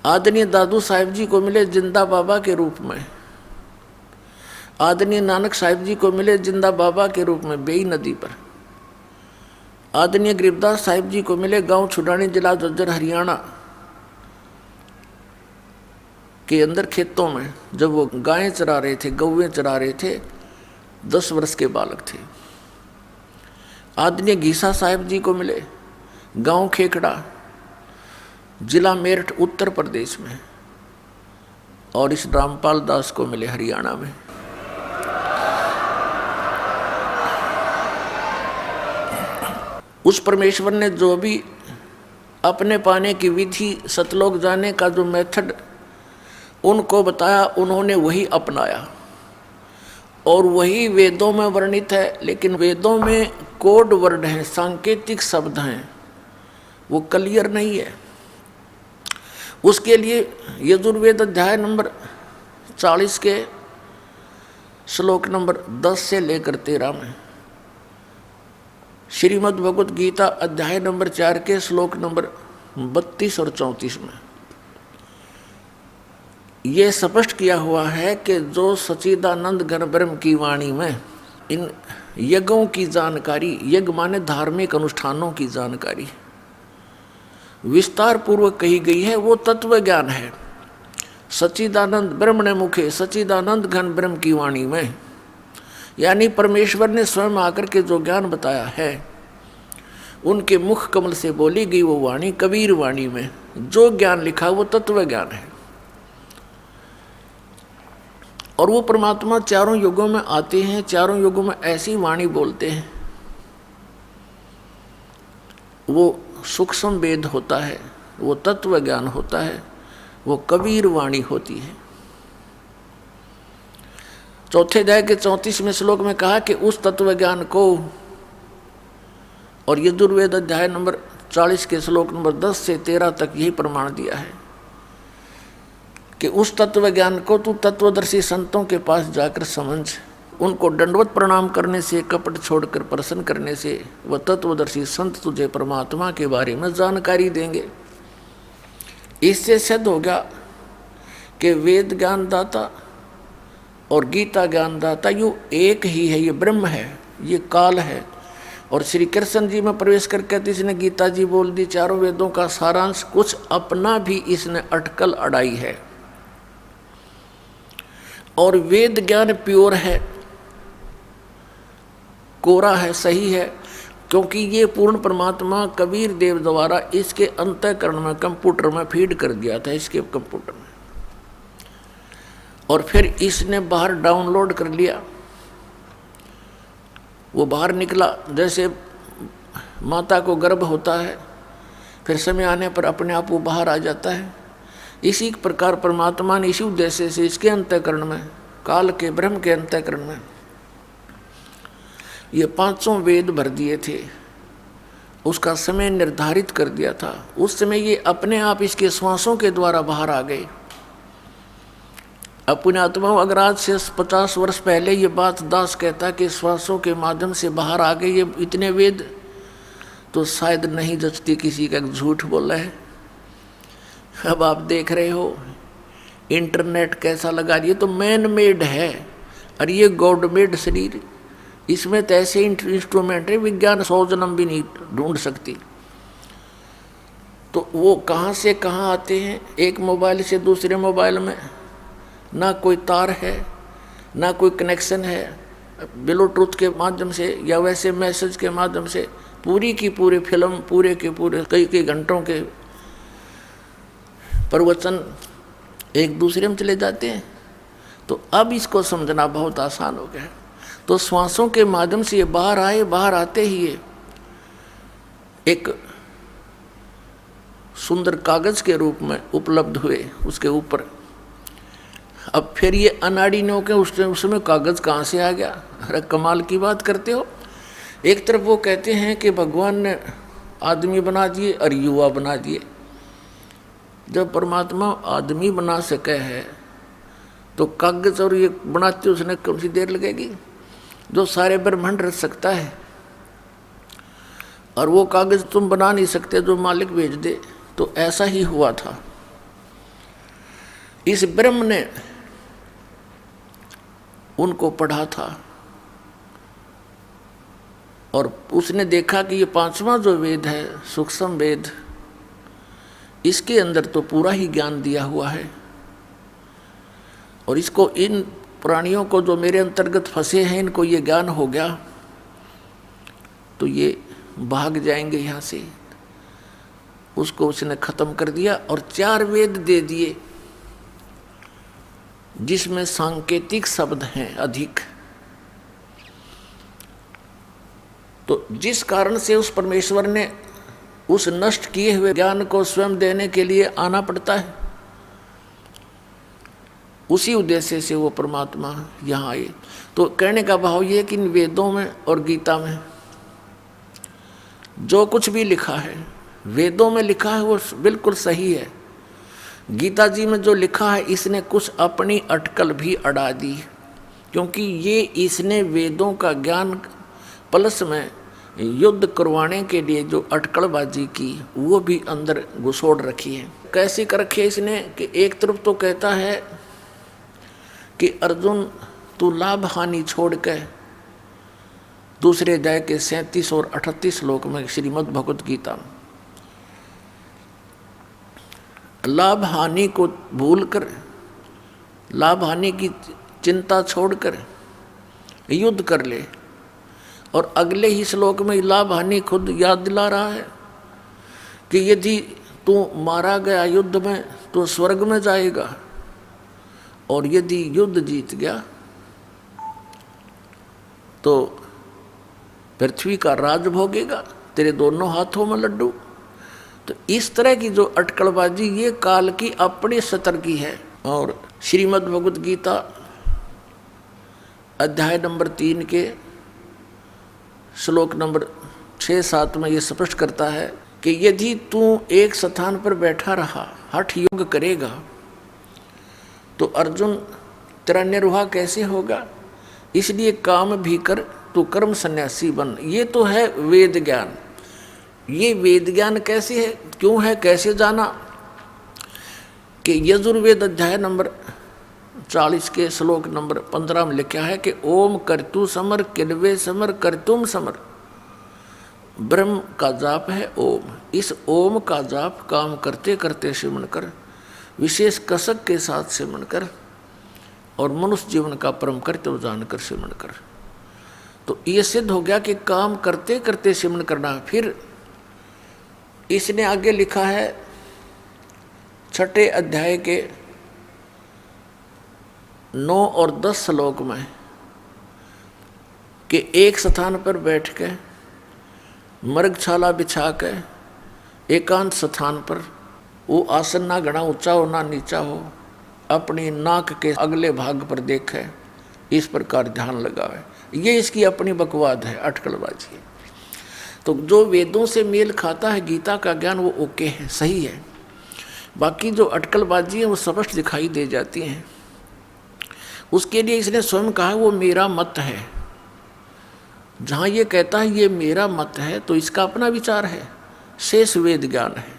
आदरणीय दादू साहिब जी को मिले जिंदा बाबा के रूप में। आदरणीय नानक साहिब जी को मिले जिंदा बाबा के रूप में बेई नदी पर। आदरणीय गरीबदास साहिब जी को मिले गांव छुड़ानी, जिला झज्जर, हरियाणा के अंदर खेतों में, जब वो गायें चरा रहे थे, गौएं चरा रहे थे, 10 वर्ष के बालक थे। आदरणीय घीसा साहिब जी को मिले गांव खेकड़ा, जिला मेरठ, उत्तर प्रदेश में, और इस रामपाल दास को मिले हरियाणा में। उस परमेश्वर ने जो भी अपने पाने की विधि, सतलोक जाने का जो मेथड उनको बताया, उन्होंने वही अपनाया, और वही वेदों में वर्णित है। लेकिन वेदों में कोड वर्ड हैं, सांकेतिक शब्द हैं, वो क्लियर नहीं है। उसके लिए यजुर्वेद अध्याय नंबर 40 के श्लोक नंबर 10 से लेकर 13 में, श्रीमद् भगवत गीता अध्याय नंबर 4 के श्लोक नंबर 32 और 34 में ये स्पष्ट किया हुआ है कि जो सच्चिदानंद घन ब्रह्म की वाणी में इन यज्ञों की जानकारी, यज्ञ माने धार्मिक अनुष्ठानों की जानकारी विस्तार पूर्वक कही गई है, वो तत्व ज्ञान है। सच्चिदानंद ब्रह्मणे मुखे सच्चिदानंद घन ब्रह्म की वाणी में, यानी परमेश्वर ने स्वयं आकर के जो ज्ञान बताया है उनके मुख कमल से बोली गई वो वाणी कबीर वाणी में जो ज्ञान लिखा वो तत्व ज्ञान है। और वो परमात्मा चारों युगों में आते हैं, चारों युगों में ऐसी वाणी बोलते हैं। वो सूक्ष्म वेद होता है, वो तत्व ज्ञान होता है, वो कबीर वाणी होती है। चौथे अध्याय के 34वें श्लोक में कहा कि उस तत्व ज्ञान को, और यजुर्वेद अध्याय नंबर 40 के श्लोक नंबर 10 से 13 तक यही प्रमाण दिया है कि उस तत्व ज्ञान को तू तत्वदर्शी संतों के पास जाकर समझ। उनको दंडवत प्रणाम करने से, कपट छोड़कर प्रसन्न करने से वह तत्वदर्शी संत तुझे परमात्मा के बारे में जानकारी देंगे। इससे सिद्ध हो गया कि वेद ज्ञानदाता और गीता ज्ञानदाता यू एक ही है, ये ब्रह्म है, ये काल है। और श्री कृष्ण जी में प्रवेश करके तो इसने गीता जी बोल दी, चारों वेदों का सारांश, कुछ अपना भी इसने अटकल अड़ाई है। और वेद ज्ञान प्योर है, कोरा है, सही है, क्योंकि ये पूर्ण परमात्मा कबीर देव द्वारा इसके अंतःकरण में कंप्यूटर में फीड कर दिया था, इसके कंप्यूटर में। और फिर इसने बाहर डाउनलोड कर लिया। वो बाहर निकला, जैसे माता को गर्भ होता है, फिर समय आने पर अपने आप वो बाहर आ जाता है। इसी प्रकार परमात्मा ने इसी उद्देश्य से इसके अंतःकरण में, काल के ब्रह्म के अंतःकरण में ये 500 वेद भर दिए थे। उसका समय निर्धारित कर दिया था। उस समय ये अपने आप इसके श्वासों के द्वारा बाहर आ गए। अपने आत्मा, अगर आज से 50 वर्ष पहले ये बात दास कहता कि श्वासों के माध्यम से बाहर आ गए ये इतने वेद, तो शायद नहीं जचती किसी का झूठ बोल रहा है। अब आप देख रहे हो इंटरनेट कैसा लगा, ये तो मैन मेड है और ये गॉड मेड शरीर, इसमें तो ऐसे इंस्ट्रूमेंट है विज्ञान 100 जन्म भी नहीं ढूंढ सकती। तो वो कहाँ से कहाँ आते हैं, एक मोबाइल से दूसरे मोबाइल में ना कोई तार है, ना कोई कनेक्शन है, ब्लूटूथ के माध्यम से या वैसे मैसेज के माध्यम से पूरी की पूरी फिल्म, पूरे के पूरे कई घंटों के प्रवचन एक दूसरे में चले जाते हैं। तो अब इसको समझना बहुत आसान हो गया है। तो श्वासों के माध्यम से ये बाहर आए, बाहर आते ही ये एक सुंदर कागज के रूप में उपलब्ध हुए उसके ऊपर। अब फिर ये अनाड़ियों के उसमें कागज कहाँ से आ गया? अरे कमाल की बात करते हो। एक तरफ वो कहते हैं कि भगवान ने आदमी बना दिए और युवा बना दिए। जब परमात्मा आदमी बना सके है तो कागज और ये बनाते उसने कौन सी देर लगेगी? जो सारे ब्रह्मांड रच सकता है, और वो कागज तुम बना नहीं सकते जो मालिक भेज दे। तो ऐसा ही हुआ था। इस ब्रह्म ने उनको पढ़ा था और उसने देखा कि ये 5वां जो वेद है, सूक्ष्म वेद, इसके अंदर तो पूरा ही ज्ञान दिया हुआ है। और इसको, इन प्राणियों को जो मेरे अंतर्गत फंसे हैं, इनको ये ज्ञान हो गया तो ये भाग जाएंगे यहाँ से। उसको उसने खत्म कर दिया और 4 वेद दे दिए जिसमें सांकेतिक शब्द हैं अधिक। तो जिस कारण से उस परमेश्वर ने उस नष्ट किए हुए ज्ञान को स्वयं देने के लिए आना पड़ता है, उसी उद्देश्य से वो परमात्मा यहाँ आए। तो कहने का भाव ये कि इन वेदों में और गीता में जो कुछ भी लिखा है, वेदों में लिखा है वो बिल्कुल सही है। गीता जी में जो लिखा है इसने कुछ अपनी अटकल भी अड़ा दी, क्योंकि ये इसने वेदों का ज्ञान प्लस में युद्ध करवाने के लिए जो अटकलबाजी की वो भी अंदर घुसोड़ रखी है। कैसे कर रखी है इसने कि एक तरफ तो कहता है कि अर्जुन तू लाभ हानि छोड़ के, दूसरे अध्याय के 37 और 38 श्लोक में श्रीमद् भगवत गीता, लाभ हानि को भूलकर, लाभ हानि की चिंता छोड़कर युद्ध कर ले और अगले ही श्लोक में लाभ हानि खुद याद दिला रहा है कि यदि तू मारा गया युद्ध में तो स्वर्ग में जाएगा, और यदि युद्ध जीत गया तो पृथ्वी का राज भोगेगा, तेरे दोनों हाथों में लड्डू। तो इस तरह की जो अटकलबाजी ये काल की अपने स्तर की है। और श्रीमद् भगवद गीता अध्याय नंबर 3 के श्लोक नंबर 6-7 में ये स्पष्ट करता है कि यदि तू एक स्थान पर बैठा रहा, हठ योग करेगा, तो अर्जुन तेरा निर्वाह कैसे होगा? इसलिए काम भी कर, तू कर्म सन्यासी बन। ये तो है वेद ज्ञान। ये वेद ज्ञान कैसे है, क्यों है, कैसे जाना? कि यजुर्वेद अध्याय नंबर 40 के श्लोक नंबर 15 में लिखा है कि ओम कर्तु समर किन्वे समर कर्तुम समर। ब्रह्म का जाप है ओम। इस ओम का जाप काम करते करते सिमरण कर, विशेष कसक के साथ सिमरण कर, और मनुष्य जीवन का परम कर्तव्य जानकर सिमरण कर। तो ये सिद्ध हो गया कि काम करते करते सिमरण करना। फिर इसने आगे लिखा है 6 अध्याय के 9 और 10 श्लोक में कि एक स्थान पर बैठ के मृगछाला बिछा के एकांत स्थान पर, वो आसन ना घना ऊंचा हो ना नीचा हो, अपनी नाक के अगले भाग पर देखे, इस प्रकार ध्यान लगावे। ये इसकी अपनी बकवाद है, अटकलबाजी है। तो जो वेदों से मेल खाता है, गीता का ज्ञान, वो ओके है, सही है। बाकी जो अटकलबाजी है वो स्पष्ट दिखाई दे जाती हैं। उसके लिए इसने स्वयं कहा वो मेरा मत है। जहाँ ये कहता है ये मेरा मत है तो इसका अपना विचार है, शेष वेद ज्ञान है।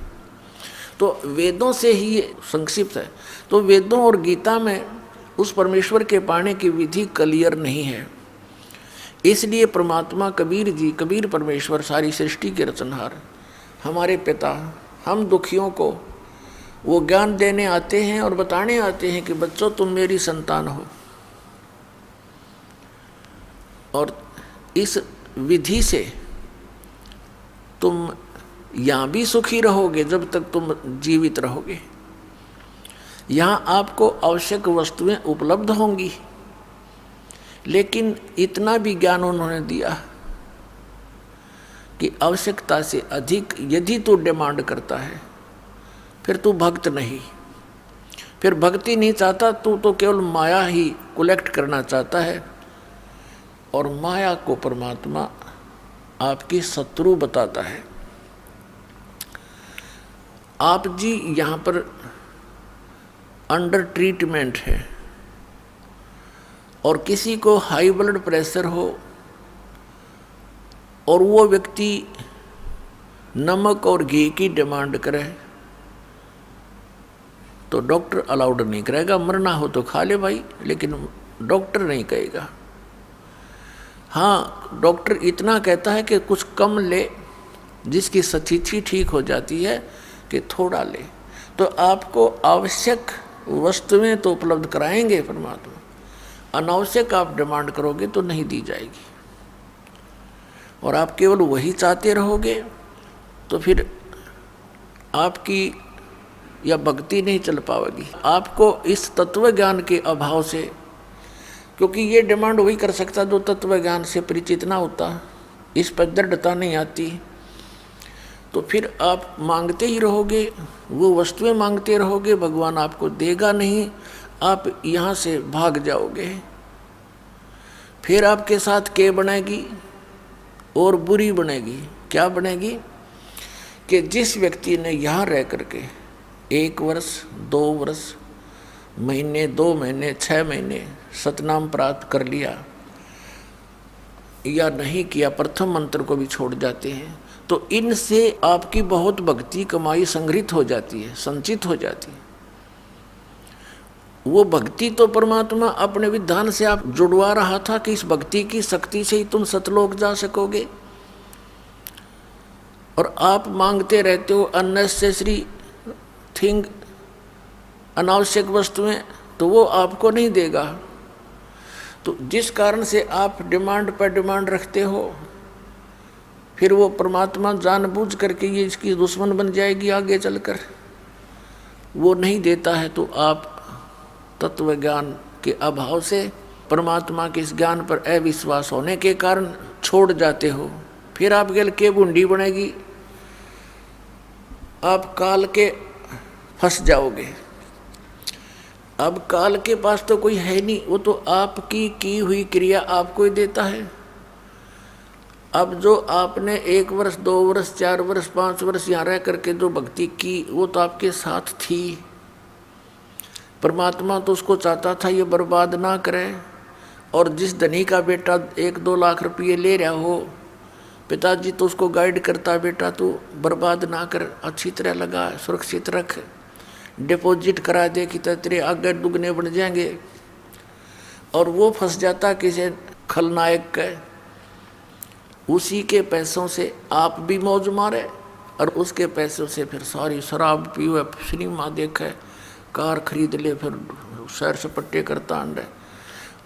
तो वेदों से ही ये संक्षिप्त है। तो वेदों और गीता में उस परमेश्वर के पाने की विधि क्लियर नहीं है। इसलिए परमात्मा कबीर जी, कबीर परमेश्वर, सारी सृष्टि के रचनहार, हमारे पिता, हम दुखियों को वो ज्ञान देने आते हैं और बताने आते हैं कि बच्चों तुम मेरी संतान हो, और इस विधि से तुम यहाँ भी सुखी रहोगे जब तक तुम जीवित रहोगे। यहाँ आपको आवश्यक वस्तुएं उपलब्ध होंगी, लेकिन इतना भी ज्ञान उन्होंने दिया कि आवश्यकता से अधिक यदि तू डिमांड करता है फिर तू भक्त नहीं, फिर भक्ति नहीं चाहता, तू तो केवल माया ही कलेक्ट करना चाहता है। और माया को परमात्मा आपकी शत्रु बताता है। आप जी यहाँ पर अंडर ट्रीटमेंट है, और किसी को हाई ब्लड प्रेशर हो और वो व्यक्ति नमक और घी की डिमांड करे तो डॉक्टर अलाउड नहीं करेगा। मरना हो तो खा ले भाई, लेकिन डॉक्टर नहीं कहेगा। हाँ, डॉक्टर इतना कहता है कि कुछ कम ले, जिसकी स्थिति ठीक हो जाती है कि थोड़ा ले। तो आपको आवश्यक वस्तुएं तो उपलब्ध कराएंगे परमात्मा, अनावश्यक आप डिमांड करोगे तो नहीं दी जाएगी। और आप केवल वही चाहते रहोगे तो फिर आपकी या भक्ति नहीं चल पाएगी। आपको इस तत्व ज्ञान के अभाव से, क्योंकि ये डिमांड वही कर सकता जो तत्व ज्ञान से परिचित ना होता, इस पर दृढ़ता नहीं आती, तो फिर आप मांगते ही रहोगे, वो वस्तुएं मांगते रहोगे, भगवान आपको देगा नहीं, आप यहाँ से भाग जाओगे। फिर आपके साथ क्या बनेगी? और बुरी बनेगी। क्या बनेगी? कि जिस व्यक्ति ने यहाँ रह करके 1 वर्ष, 2 वर्ष, महीने, 2 महीने, 6 महीने सतनाम प्राप्त कर लिया या नहीं किया, प्रथम मंत्र को भी छोड़ जाते हैं, तो इनसे आपकी बहुत भक्ति कमाई संग्रहित हो जाती है, संचित हो जाती है। वो भक्ति तो परमात्मा अपने विधान से आप जुड़वा रहा था कि इस भक्ति की शक्ति से ही तुम सतलोक जा सकोगे, और आप मांगते रहते हो अननेसेसरी थिंग, अनावश्यक वस्तुएं, तो वो आपको नहीं देगा। तो जिस कारण से आप डिमांड पर डिमांड रखते हो, फिर वो परमात्मा जानबूझ करके ये इसकी दुश्मन बन जाएगी आगे चलकर, वो नहीं देता है। तो आप तत्व ज्ञान के अभाव से परमात्मा के इस ज्ञान पर अविश्वास होने के कारण छोड़ जाते हो। फिर आप गल के बूंदी बनेगी, आप काल के फंस जाओगे। अब काल के पास तो कोई है नहीं, वो तो आपकी की हुई क्रिया आपको ही देता है। अब जो आपने 1 वर्ष 2 वर्ष 4 वर्ष 5 वर्ष यहाँ रह करके जो भक्ति की, वो तो आपके साथ थी। परमात्मा तो उसको चाहता था ये बर्बाद ना करे। और जिस धनी का बेटा 1-2 लाख रुपये ले रहा हो, पिताजी तो उसको गाइड करता, बेटा तू बर्बाद ना कर, अच्छी तरह लगा, सुरक्षित रख, डिपॉजिट करा दे कि तेरे आगे दुगने बन जाएंगे। और वो फंस जाता किसी खलनायक के, उसी के पैसों से आप भी मौज मारे और उसके पैसों से फिर सारी शराब पीवे, सिनेमा देखे, कार खरीद ले, फिर सैर सपट्टे करता अंडे,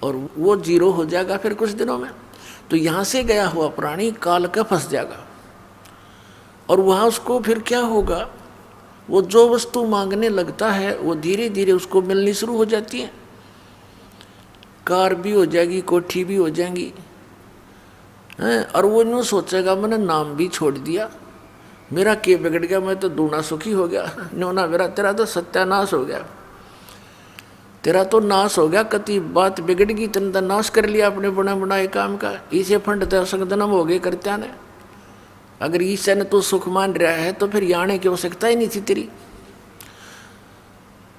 और वो जीरो हो जाएगा फिर कुछ दिनों में। तो यहाँ से गया हुआ प्राणी काल का फंस जाएगा। और वहाँ उसको फिर क्या होगा, वो जो वस्तु मांगने लगता है वो धीरे धीरे उसको मिलनी शुरू हो जाती है। कार भी हो जाएगी, कोठी भी हो जाएंगी, और वो यूँ सोचेगा मैंने नाम भी छोड़ दिया, मेरा क्या बिगड़ गया, मैं तो दूना सुखी हो गया। न्योना मेरा, तेरा तो सत्यानाश हो गया, तेरा तो नाश हो गया, कति बात बिगड़ गई, तेने तो नाश कर लिया अपने बना बनाए काम का। इसे फंड तो संगदनम हो गए करत्या ने। अगर ईश्वर ने तो सुख मान रहा है तो फिर आने की आवश्यकता ही नहीं थी तेरी।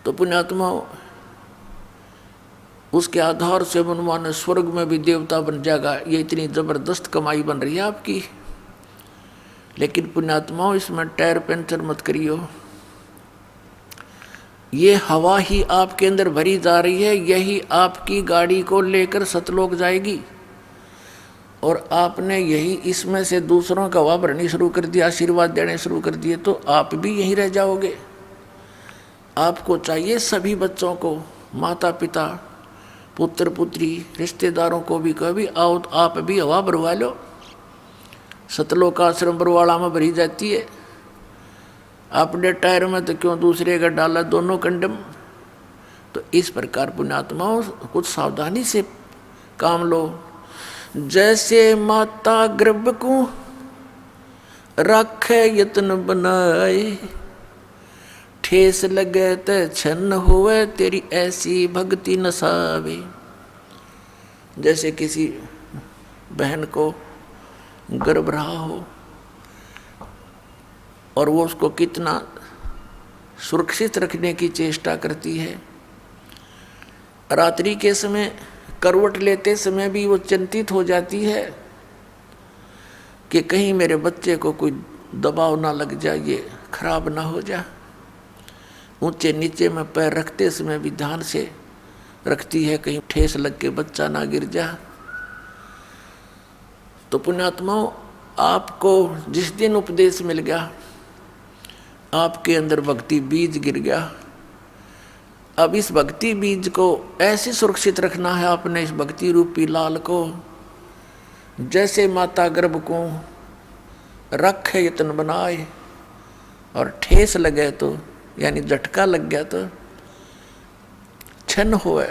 तो पुण्यात्मा उसके आधार से मनमान स्वर्ग में भी देवता बन जाएगा। ये इतनी जबरदस्त कमाई बन रही है आपकी। लेकिन पुण्यात्माओं, इसमें टायर पंचर मत करियो। ये हवा ही आपके अंदर भरी जा रही है, यही आपकी गाड़ी को लेकर सतलोक जाएगी। और आपने यही इसमें से दूसरों का हवा भरनी शुरू कर दिया, आशीर्वाद देने शुरू कर दिए, तो आप भी यहीं रह जाओगे। आपको चाहिए सभी बच्चों को, माता पिता, पुत्र पुत्री, रिश्तेदारों को भी कभी आओ तो आप भी हवा भरवा लो। सतलोक आश्रम बरवाड़ा में भरी जाती है, अपने टायर में तो क्यों दूसरे का डाला, दोनों कंडम। तो इस प्रकार पुण्यात्माओं कुछ सावधानी से काम लो। जैसे माता गर्भ को रखे यत्न बनाए, ठेस लगे ते छन्न हुए, तेरी ऐसी भक्ति नसावे। जैसे किसी बहन को गर्भ रहा हो और वो उसको कितना सुरक्षित रखने की चेष्टा करती है। रात्रि के समय करवट लेते समय भी वो चिंतित हो जाती है कि कहीं मेरे बच्चे को कोई दबाव ना लग जाए, ये खराब ना हो जाए। ऊंचे नीचे में पैर रखते समय भी ध्यान से रखती है, कहीं ठेस लग के बच्चा ना गिर जाए। तो पुण्यात्माओं, आपको जिस दिन उपदेश मिल गया, आपके अंदर भक्ति बीज गिर गया। अब इस भक्ति बीज को ऐसे सुरक्षित रखना है आपने, इस भक्ति रूपी लाल को। जैसे माता गर्भ को रखे यत्न बनाए और ठेस लगे तो, यानी झटका लग गया तो छन्न होए,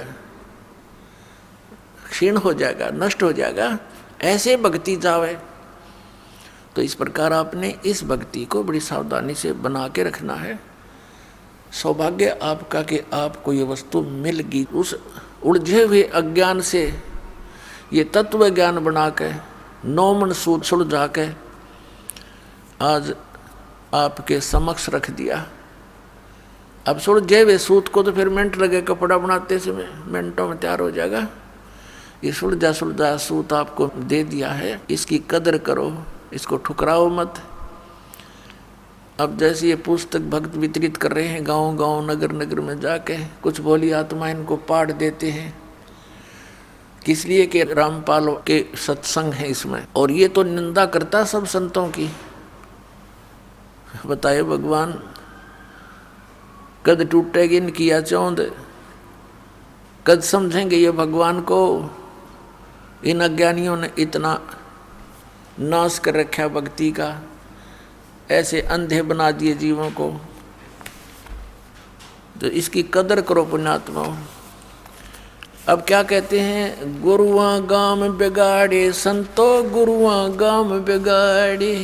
क्षीण हो जाएगा, नष्ट हो जाएगा, ऐसे भक्ति जावे। तो इस प्रकार आपने इस भक्ति को बड़ी सावधानी से बना के रखना है। सौभाग्य आपका कि आपको ये वस्तु मिल गई। उस उलझे हुए अज्ञान से ये तत्व ज्ञान बना के, नौमन सूत सुलझा के आज आपके समक्ष रख दिया। अब सुलझे हुए सूत को तो फिर मिनट लगे, कपड़ा बनाते समय मिनटों में तैयार हो जाएगा। ये सुलझा सुलझा सूत आपको दे दिया है, इसकी कदर करो, इसको ठुकराओ मत। अब जैसे ये पुस्तक भक्त वितरित कर रहे हैं गांव गांव नगर नगर में जाके, कुछ भोली आत्मा इनको पाठ देते हैं, किस लिए कि रामपाल के सत्संग है इसमें। और ये तो निंदा करता सब संतों की। बताए भगवान, कद टूटेगी इनकी या चौंध, कद समझेंगे ये भगवान को। इन अज्ञानियों ने इतना नाश कर रखा भक्ति का, ऐसे अंधे बना दिए जीवों को। तो इसकी कदर करो पुण्यात्मा। अब क्या कहते हैं, गुरुआ गाम बिगाड़े संतो, गुरुआ गाम बिगाड़े,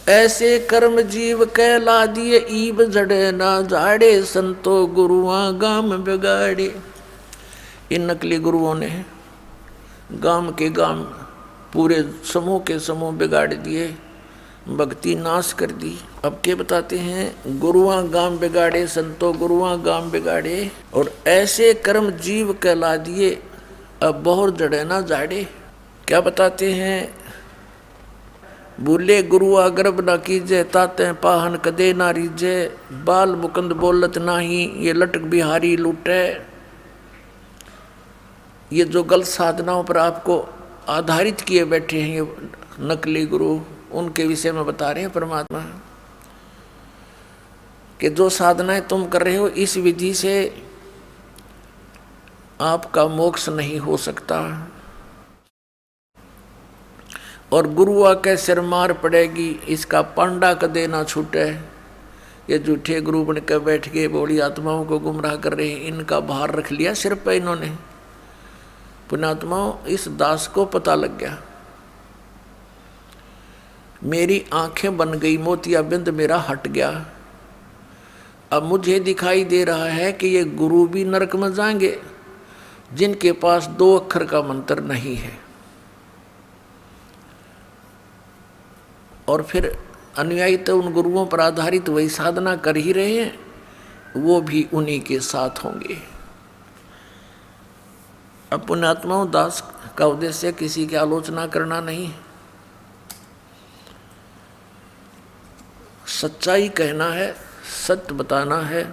ऐसे कर्म जीव कहला दिए, ईब जड़े ना जाड़े, संतो गुरुआ गाम बिगाड़े। इन नकली गुरुओं ने गाम के गाम, पूरे समूह के समूह बिगाड़ दिए, भक्ति नाश कर दी। अब क्या बताते हैं, गुरुआ गाम बिगाड़े संतो, गुरुआ गाम बिगाड़े, और ऐसे कर्म जीव कहला दिए, अब बहुत जड़े ना जाड़े। क्या बताते हैं, बोले गुरुआ गर्भ न कीजे, ताते पाहन कदे ना रीजे, बाल मुकुंद बोलत नाही, ये लटक बिहारी लूटे। ये जो गलत साधनाओं पर आपको आधारित किए बैठे हैं ये नकली गुरु, उनके विषय में बता रहे हैं परमात्मा कि जो साधनाएं तुम कर रहे हो, इस विधि से आपका मोक्ष नहीं हो सकता, और गुरुआ के सिर मार पड़ेगी, इसका पांडा कदे ना छूटे। ये झूठे गुरु बन कर बैठ के बड़ी आत्माओं को गुमराह कर रहे हैं, इनका भार रख लिया सिर पे इन्होंने। पुण्यात्माओं, इस दास को पता लग गया, मेरी आंखें बन गई, मोतियाबिंद मेरा हट गया। अब मुझे दिखाई दे रहा है कि ये गुरु भी नरक में जाएंगे जिनके पास 2 अक्षर का मंत्र नहीं है, और फिर अनुयायी तो उन गुरुओं पर आधारित वही साधना कर ही रहे हैं, वो भी उन्हीं के साथ होंगे। अब पुण्यात्माओं, दास का उद्देश्य किसी की आलोचना करना नहीं, सच्चाई कहना है, सत्य बताना है,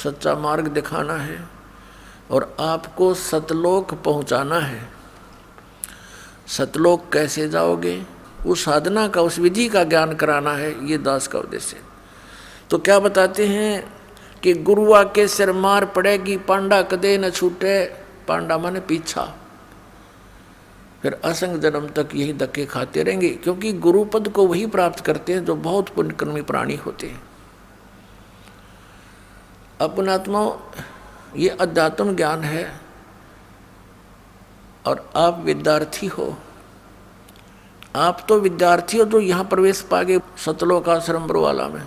सच्चा मार्ग दिखाना है, और आपको सतलोक पहुंचाना है। सतलोक कैसे जाओगे, उस साधना का, उस विधि का ज्ञान कराना है, ये दास का उद्देश्य। तो क्या बताते हैं कि गुरुआ के सिर मार पड़ेगी, पांडा कदे न छूटे। पांडा माने पीछा, फिर असंग जन्म तक यही धक्के खाते रहेंगे, क्योंकि गुरुपद को वही प्राप्त करते हैं जो बहुत पुण्यकर्मी प्राणी होते हैं। अपनात्माओं, ये अध्यात्म ज्ञान है, और आप विद्यार्थी हो। आप तो विद्यार्थी हो जो यहाँ प्रवेश पागे सतलोक आश्रम बरवाला में,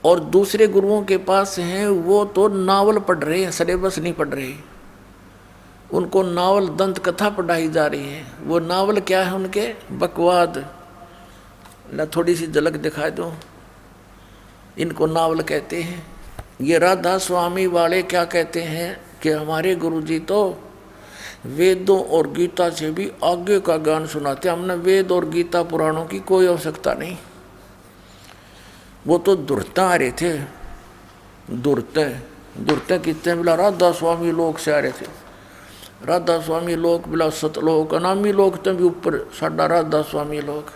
और दूसरे गुरुओं के पास हैं वो तो नावल पढ़ रहे हैं, सिलेबस नहीं पढ़ रहे। उनको नावल दंत कथा पढ़ाई जा रही है। वो नावल क्या है उनके, बकवाद। ला थोड़ी सी झलक दिखा दूं, इनको नावल कहते हैं। ये राधा स्वामी वाले क्या कहते हैं कि हमारे गुरुजी तो वेदों और गीता से भी आगे का ज्ञान सुनाते, हमने वेद और गीता पुराणों की कोई आवश्यकता नहीं। वो तो दुर्ता आ रहे थे, दुर्ते कितने बोला, राधा स्वामी लोक से आ रहे थे। राधा स्वामी लोक बोला सतलोक, अनामी लोक तो भी ऊपर, साडा राधा स्वामी लोक।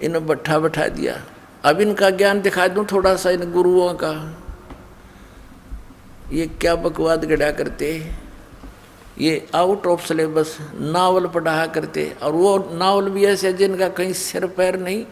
इन्हें बैठा दिया। अब इनका ज्ञान दिखा दूं थोड़ा सा इन गुरुओं का। ये क्या बकवाद गढ़ा करते, ये आउट ऑफ सिलेबस नावल पढ़ाया करते, और वो नावल भी ऐसे जिनका कहीं सिर पैर नहीं।